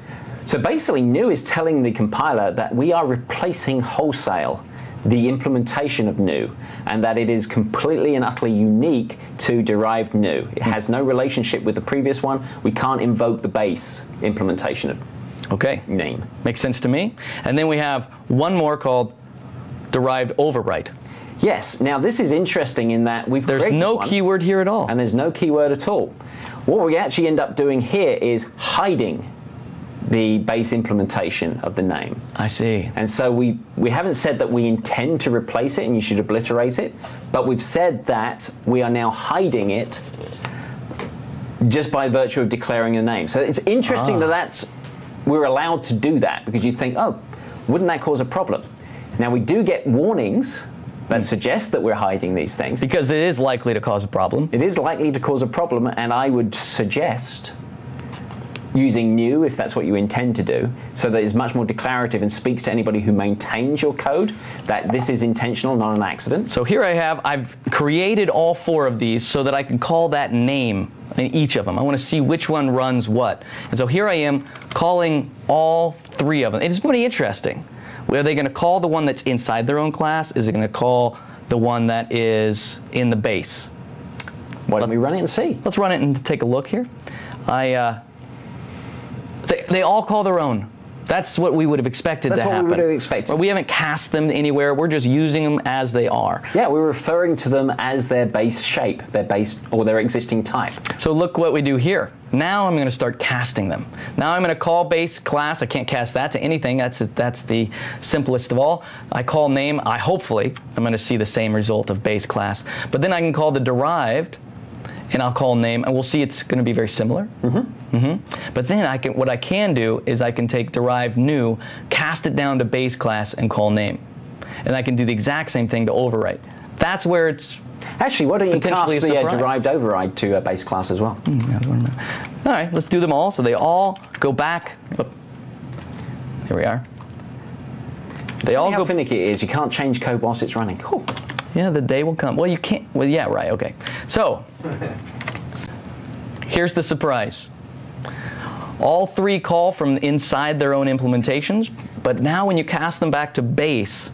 So basically, new is telling the compiler that we are replacing wholesale the implementation of new, and that it is completely and utterly unique to derived new. It has no relationship with the previous one. We can't invoke the base implementation of name. Makes sense to me. And then we have one more called derived override. Yes. Now this is interesting in that there's no keyword here at all. And there's no keyword at all. What we actually end up doing here is hiding the base implementation of the name. I see. And so we haven't said that we intend to replace it and you should obliterate it, but we've said that we are now hiding it just by virtue of declaring a name. So it's interesting that we're allowed to do that, because you think, oh, wouldn't that cause a problem? Now we do get warnings that suggest that we're hiding these things. Because it is likely to cause a problem. It is likely to cause a problem, and I would suggest using new if that's what you intend to do, so that it's much more declarative and speaks to anybody who maintains your code that this is intentional, not an accident. So here I've created all 4 of these so that I can call that name in each of them. I want to see which one runs what. And so here I am calling all 3 of them. It's pretty interesting. Are they going to call the one that's inside their own class? Is it going to call the one that is in the base? Why don't we run it and see? Let's run it and take a look here. They all call their own. That's what we would have expected to happen. That's what we would have expected. Well, we haven't cast them anywhere. We're just using them as they are. Yeah, we're referring to them as their base shape, their base or their existing type. So look what we do here. Now I'm going to start casting them. Now I'm going to call base class. I can't cast that to anything. That's the simplest of all. I call name. Hopefully I'm going to see the same result of base class. But then I can call the derived, and I'll call name, and we'll see it's going to be very similar. But then what I can do is I can take derived new, cast it down to base class, and call name. And I can do the exact same thing to overwrite. That's where it's actually, why don't you cast the surprise. derived override to a base class as well? All right, let's do them all. So they all go back. Oh, here we are. They all how go. finicky it is. You can't change code whilst it's running. Cool. Yeah, the day will come. Well, you can't. Well, yeah, right. Okay. So here's the surprise. All 3 call from inside their own implementations, but now when you cast them back to base,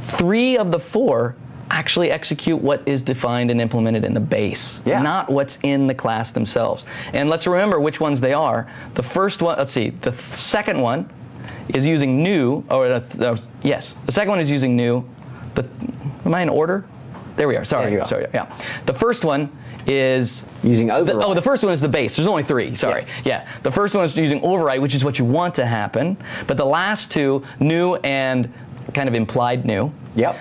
3 of the 4 actually execute what is defined and implemented in the base, not what's in the class themselves. And let's remember which ones they are. The first one, let's see, the second one is using new, yes, the second one is using new. Am I in order? There we are. Sorry. Yeah. The first one is using override. The first one is the base. There's only 3. Sorry. Yes. Yeah. The first one is using override, which is what you want to happen. But the last 2, new and kind of implied new. Yep.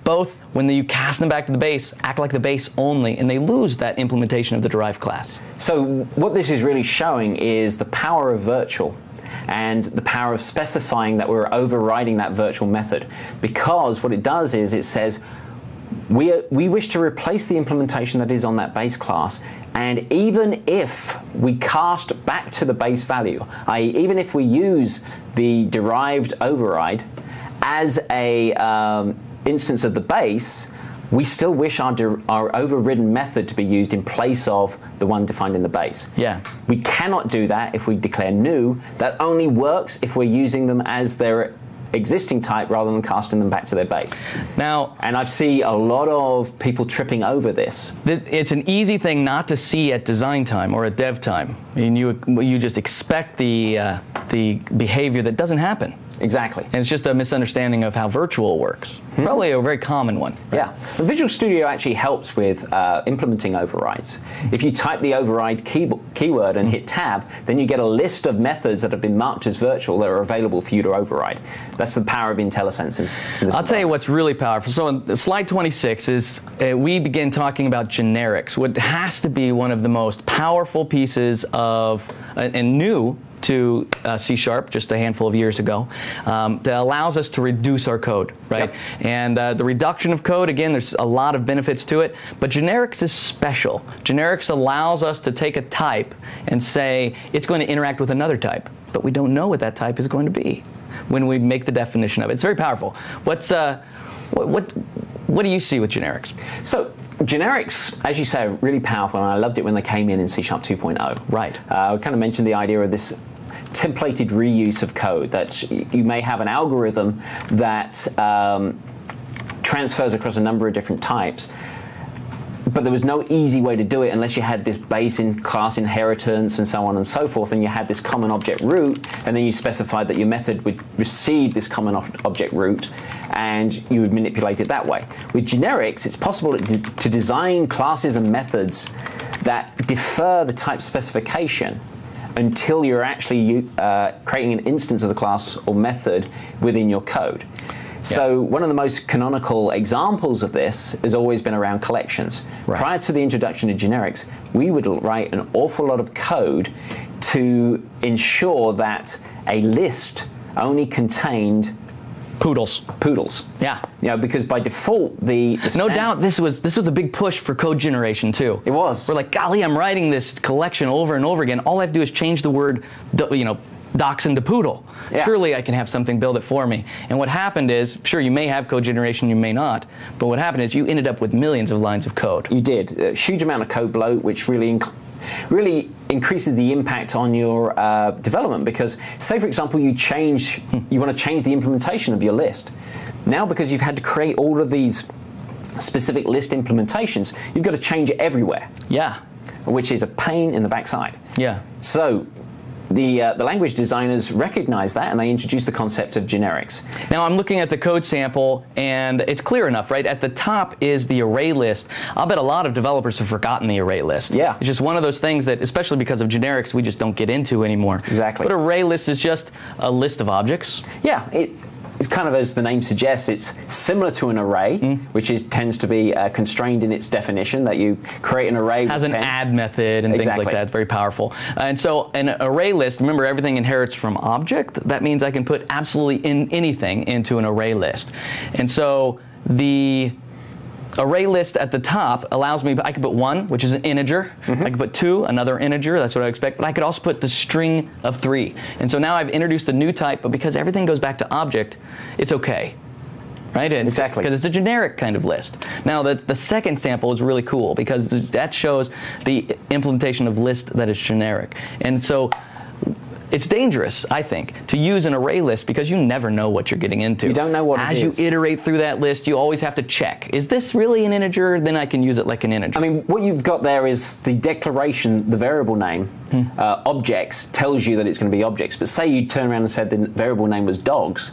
Both, when you cast them back to the base, act like the base only, and they lose that implementation of the derived class. So what this is really showing is the power of virtual and the power of specifying that we're overriding that virtual method, because what it does is it says we wish to replace the implementation that is on that base class, and even if we cast back to the base value, i.e. even if we use the derived override as a instance of the base, we still wish our overridden method to be used in place of the one defined in the base. Yeah. We cannot do that if we declare new. That only works if we're using them as their existing type rather than casting them back to their base. Now, and I see a lot of people tripping over this. It's an easy thing not to see at design time or at dev time. And you just expect the behavior that doesn't happen. Exactly. And it's just a misunderstanding of how virtual works. Probably a very common one. Yeah. The Visual Studio actually helps with implementing overrides. If you type the override keyword and hit tab, then you get a list of methods that have been marked as virtual that are available for you to override. That's the power of IntelliSense. I'll tell you what's really powerful. So in slide 26 is we begin talking about generics, what has to be one of the most powerful pieces of, and new to C# just a handful of years ago, that allows us to reduce our code, right? Yep. And the reduction of code, again, there's a lot of benefits to it, but generics is special. Generics allows us to take a type and say it's going to interact with another type, but we don't know what that type is going to be when we make the definition of it. It's very powerful. What do you see with generics? So generics, as you say, are really powerful, and I loved it when they came in C# 2.0. Right. We kind of mentioned the idea of this templated reuse of code, that you may have an algorithm that transfers across a number of different types, but there was no easy way to do it unless you had this base in class inheritance and so on and so forth, and you had this common object root, and then you specified that your method would receive this common object root, and you would manipulate it that way. With generics, it's possible to design classes and methods that defer the type specification until you're actually creating an instance of the class or method within your code. So one of the most canonical examples of this has always been around collections. Right. Prior to the introduction of generics, we would write an awful lot of code to ensure that a list only contained poodles. Yeah. You know, because by default, no doubt this was a big push for code generation too. It was. We're like, golly, I'm writing this collection over and over again. All I have to do is change the word, dachshund to poodle. Yeah. Surely I can have something build it for me. And what happened is, sure, you may have code generation, you may not, but what happened is you ended up with millions of lines of code. You did. A huge amount of code bloat, which really increases the impact on your development, because say, for example, you want to change the implementation of your list. Now, because you've had to create all of these specific list implementations, you've got to change it everywhere. Yeah. Which is a pain in the backside. Yeah. So the language designers recognized that, and they introduced the concept of generics. Now I'm looking at the code sample, and it's clear enough, right? At the top is the array list. I'll bet a lot of developers have forgotten the array list. Yeah. It's just one of those things that, especially because of generics, we just don't get into anymore. Exactly. But array list is just a list of objects. Yeah. It's kind of, as the name suggests, it's similar to an array, which tends to be constrained in its definition, that you create an array. Has an add method and things like that. It's very powerful. And so an array list, remember, everything inherits from object. That means I can put absolutely anything into an array list. And so the array list at the top allows me, I can put 1, which is an integer. I can put 2, another integer, that's what I expect, but I could also put the string of 3. And so now I've introduced a new type, but because everything goes back to object, it's okay. Right? Exactly. Because it's a generic kind of list. Now, the second sample is really cool because that shows the implementation of list that is generic. And so it's dangerous, I think, to use an array list because you never know what you're getting into. You don't know what it is. As you iterate through that list, you always have to check. Is this really an integer? Then I can use it like an integer. I mean, what you've got there is the declaration, the variable name, objects, tells you that it's going to be objects. But say you turn around and said the variable name was dogs,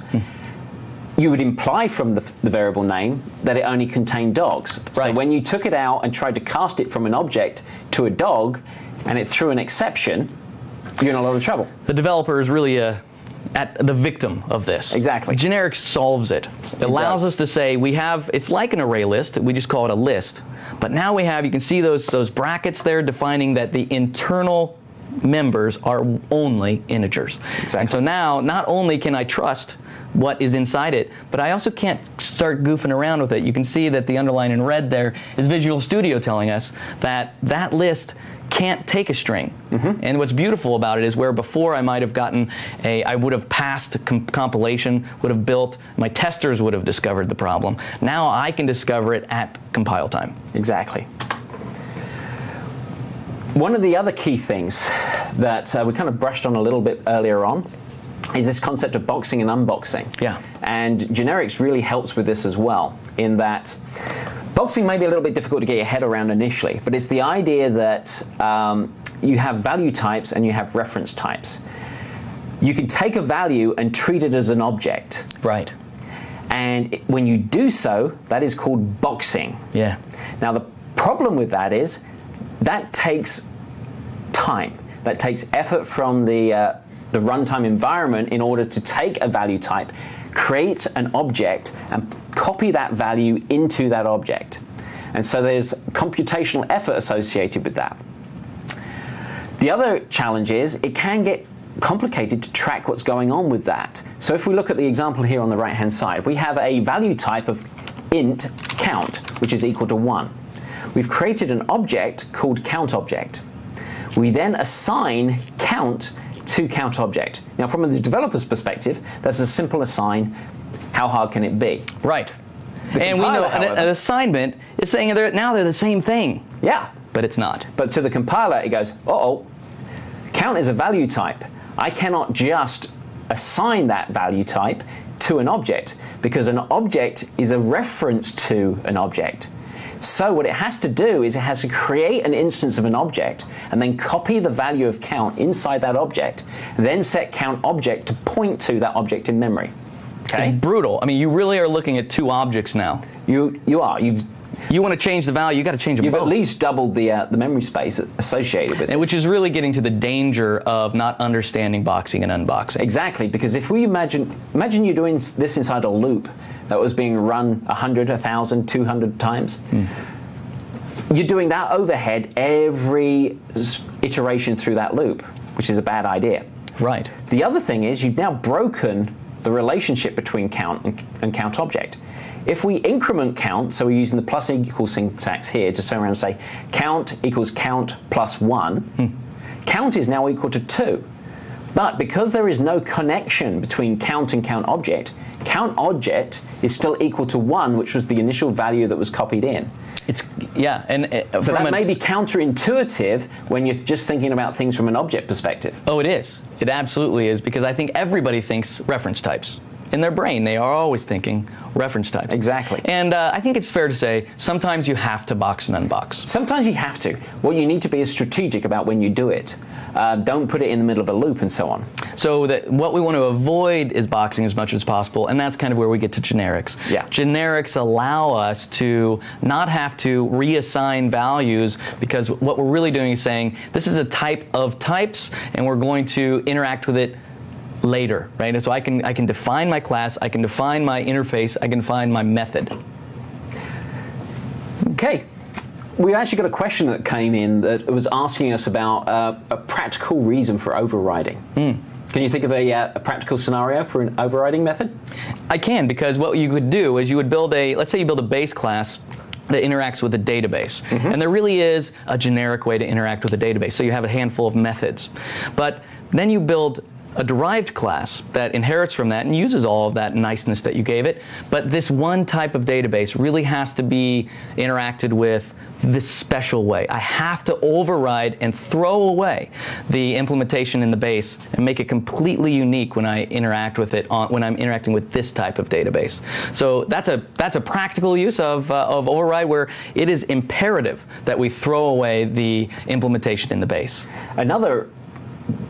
you would imply from the variable name that it only contained dogs. Right. So when you took it out and tried to cast it from an object to a dog, and it threw an exception, you're in a lot of trouble. The developer is really at the victim of this. Exactly. Generic solves it. It allows us to say it's like an array list, we just call it a list. But now you can see those brackets there defining that the internal members are only integers. Exactly. And so now, not only can I trust what is inside it, but I also can't start goofing around with it. You can see that the underline in red there is Visual Studio telling us that that list can't take a string. And what's beautiful about it is where before I might have gotten I would have passed compilation, would have built, my testers would have discovered the problem. Now I can discover it at compile time. Exactly. One of the other key things that we kind of brushed on a little bit earlier on is this concept of boxing and unboxing. Yeah. And generics really helps with this as well, in that boxing may be a little bit difficult to get your head around initially, but it's the idea that you have value types and you have reference types. you can take a value and treat it as an object. Right. And when you do so, that is called boxing. Yeah. Now, the problem with that is that takes time. That takes effort from the runtime environment in order to take a value type, create an object, and copy that value into that object. And so there's computational effort associated with that. The other challenge is it can get complicated to track what's going on with that. So if we look at the example here on the right-hand side, we have a value type of int count, which is equal to 1. We've created an object called count object. We then assign count to count object. Now, from the developer's perspective, that's a simple assign. How hard can it be? Right. And we know an assignment is saying now they're the same thing. Yeah. But it's not. But to the compiler, it goes, uh-oh, count is a value type. I cannot just assign that value type to an object because an object is a reference to an object. So what it has to do is it has to create an instance of an object and then copy the value of count inside that object, then set count object to point to that object in memory. Okay? It's brutal. I mean, you really are looking at two objects now. You are. You want to change the value, you got to change them both. You've at least doubled the memory space associated with it. Which is really getting to the danger of not understanding boxing and unboxing. Exactly, because if we imagine you're doing this inside a loop that was being run 100, 1,000, 200 times. You're doing that overhead every iteration through that loop, which is a bad idea. Right. The other thing is you've now broken the relationship between count and count object. If we increment count, so we're using the plus equal syntax here to turn around and say count equals count plus 1, count is now equal to 2. But because there is no connection between count and count object is still equal to 1, which was the initial value that was copied in. So that may be counterintuitive when you're just thinking about things from an object perspective. Oh, it is. It absolutely is, because I think everybody thinks reference types. In their brain, they are always thinking reference type. Exactly. And I think it's fair to say sometimes you have to box and unbox. Sometimes you have to. What you need to be is strategic about when you do it. Don't put it in the middle of a loop and so on. So what we want to avoid is boxing as much as possible, and that's kind of where we get to generics. Yeah. Generics allow us to not have to reassign values, because what we're really doing is saying this is a type of types, and we're going to interact with it later, right? And so I can define my class, I can define my interface, I can define my method. Okay. We actually got a question that came in that was asking us about a practical reason for overriding. Can you think of a practical scenario for an overriding method? I can, because what you could do is you would build let's say you build a base class that interacts with a database. And there really is a generic way to interact with a database. So you have a handful of methods. But then you build a derived class that inherits from that and uses all of that niceness that you gave it. But this one type of database really has to be interacted with this special way. I have to override and throw away the implementation in the base and make it completely unique when I interact with it when I'm interacting with this type of database. So that's a practical use of override, where it is imperative that we throw away the implementation in the base. Another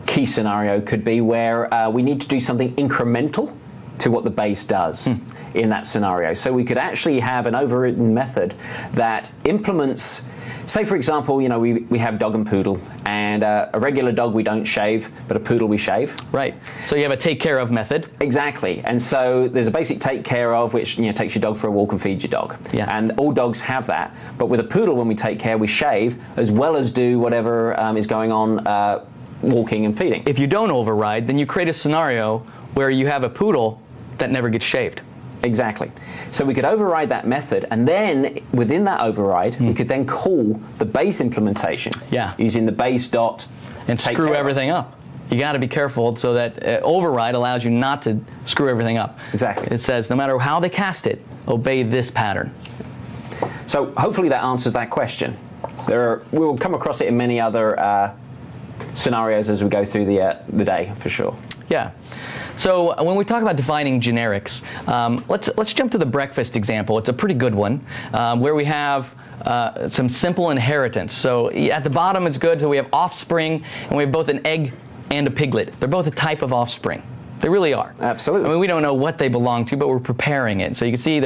key scenario could be where we need to do something incremental to what the base does in that scenario. So we could actually have an overridden method that implements, say for example, we have dog and poodle, and a regular dog we don't shave, but a poodle we shave. Right. So you have a take care of method. Exactly. And so there's a basic take care of, which takes your dog for a walk and feeds your dog. Yeah. And all dogs have that. But with a poodle, when we take care, we shave, as well as do whatever is going on walking and feeding. If you don't override, then you create a scenario where you have a poodle that never gets shaved. Exactly. So we could override that method, and then within that override, we could then call the base implementation using the base dot and screw everything up. You got to be careful so that override allows you not to screw everything up. Exactly. It says no matter how they cast it, obey this pattern. So hopefully that answers that question. We will come across it in many other scenarios as we go through the day, for sure. Yeah. So when we talk about defining generics, let's jump to the breakfast example. It's a pretty good one, where we have some simple inheritance. So at the bottom it's good, so we have offspring, and we have both an egg and a piglet. They're both a type of offspring. They really are. Absolutely. I mean, we don't know what they belong to, but we're preparing it. So you can see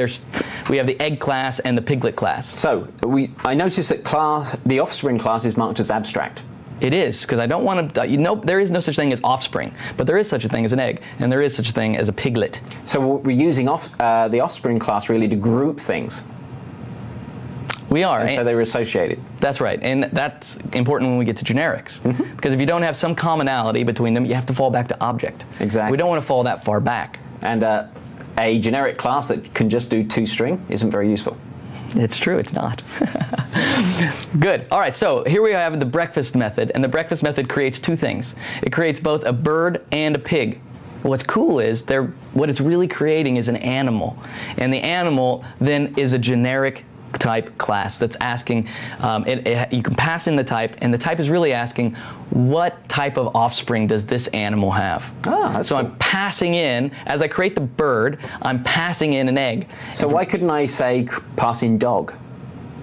we have the egg class and the piglet class. So I noticed that the offspring class is marked as abstract. It is, because I don't want to, there is no such thing as offspring, but there is such a thing as an egg, and there is such a thing as a piglet. So we're using the offspring class really to group things. We are. And so they're associated. That's right, and that's important when we get to generics. Because if you don't have some commonality between them, you have to fall back to object. Exactly. We don't want to fall that far back. And a generic class that can just do toString isn't very useful. It's true, it's not. Good. All right, so here we have the breakfast method, and the breakfast method creates two things. It creates both a bird and a pig. What's cool is what it's really creating is an animal, and the animal then is a generic type class that's asking, you can pass in the type, and the type is really asking, what type of offspring does this animal have? So cool. I'm passing in, as I create the bird, I'm passing in an egg. So why couldn't I say pass in dog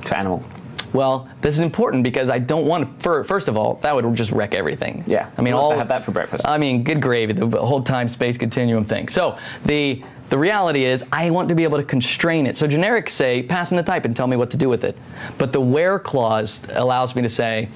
to animal? Well, this is important because I don't want to, first of all, that would just wreck everything. Yeah, I mean, I have that for breakfast. I mean, good gravy, the whole time-space continuum thing. So the reality is I want to be able to constrain it. So generics say, pass in the type and tell me what to do with it. But the where clause allows me to say,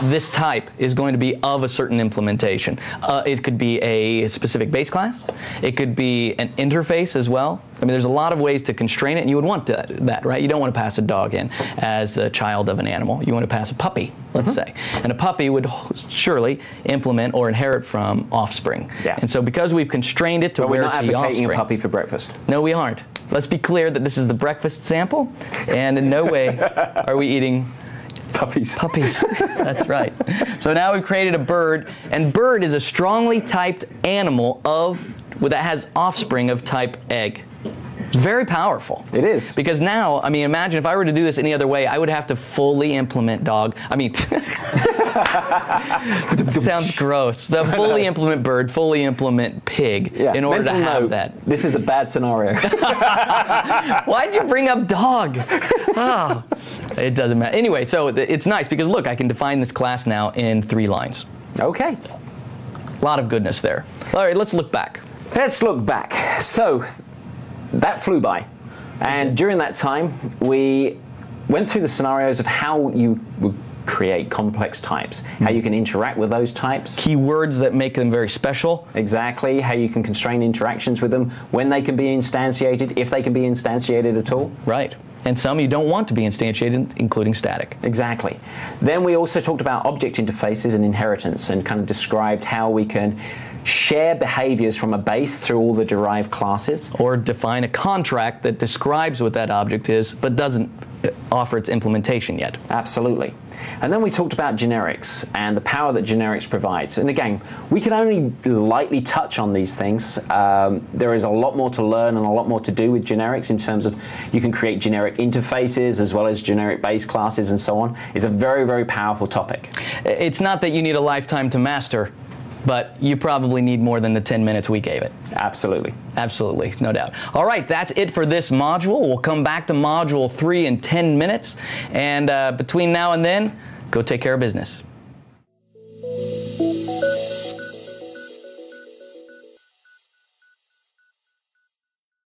this type is going to be of a certain implementation. It could be a specific base class. It could be an interface as well. I mean, there's a lot of ways to constrain it, and you would want that, right? You don't want to pass a dog in as the child of an animal. You want to pass a puppy, let's say. And a puppy would surely implement or inherit from offspring. Yeah. And so because we've constrained it to where it's the offspring. We're not advocating a puppy for breakfast. No, we aren't. Let's be clear that this is the breakfast sample, and in no way are we eating puppies. Puppies. That's right. So now we've created a bird, and bird is a strongly typed animal that has offspring of type egg. It's very powerful. It is. Because now, I mean, imagine if I were to do this any other way, I would have to fully implement dog. I mean, sounds gross. The fully implement bird, fully implement pig in order to have that. This is a bad scenario. Why'd you bring up dog? Oh, it doesn't matter. Anyway, so it's nice because look, I can define this class now in 3 lines. Okay. A lot of goodness there. All right, let's look back. Let's look back. So that flew by. And during that time, we went through the scenarios of how you would create complex types, how you can interact with those types. Keywords that make them very special. Exactly, how you can constrain interactions with them, when they can be instantiated, if they can be instantiated at all. Right. And some you don't want to be instantiated, including static. Exactly. Then we also talked about object interfaces and inheritance, and kind of described how we can share behaviors from a base through all the derived classes. Or define a contract that describes what that object is, but doesn't offer its implementation yet. Absolutely. And then we talked about generics and the power that generics provides. And again, we can only lightly touch on these things. There is a lot more to learn and a lot more to do with generics in terms of you can create generic interfaces as well as generic base classes and so on. It's a very, very powerful topic. It's not that you need a lifetime to master, but you probably need more than the 10 minutes we gave it. Absolutely. Absolutely, no doubt. All right, that's it for this module. We'll come back to module 3 in 10 minutes. And between now and then, go take care of business.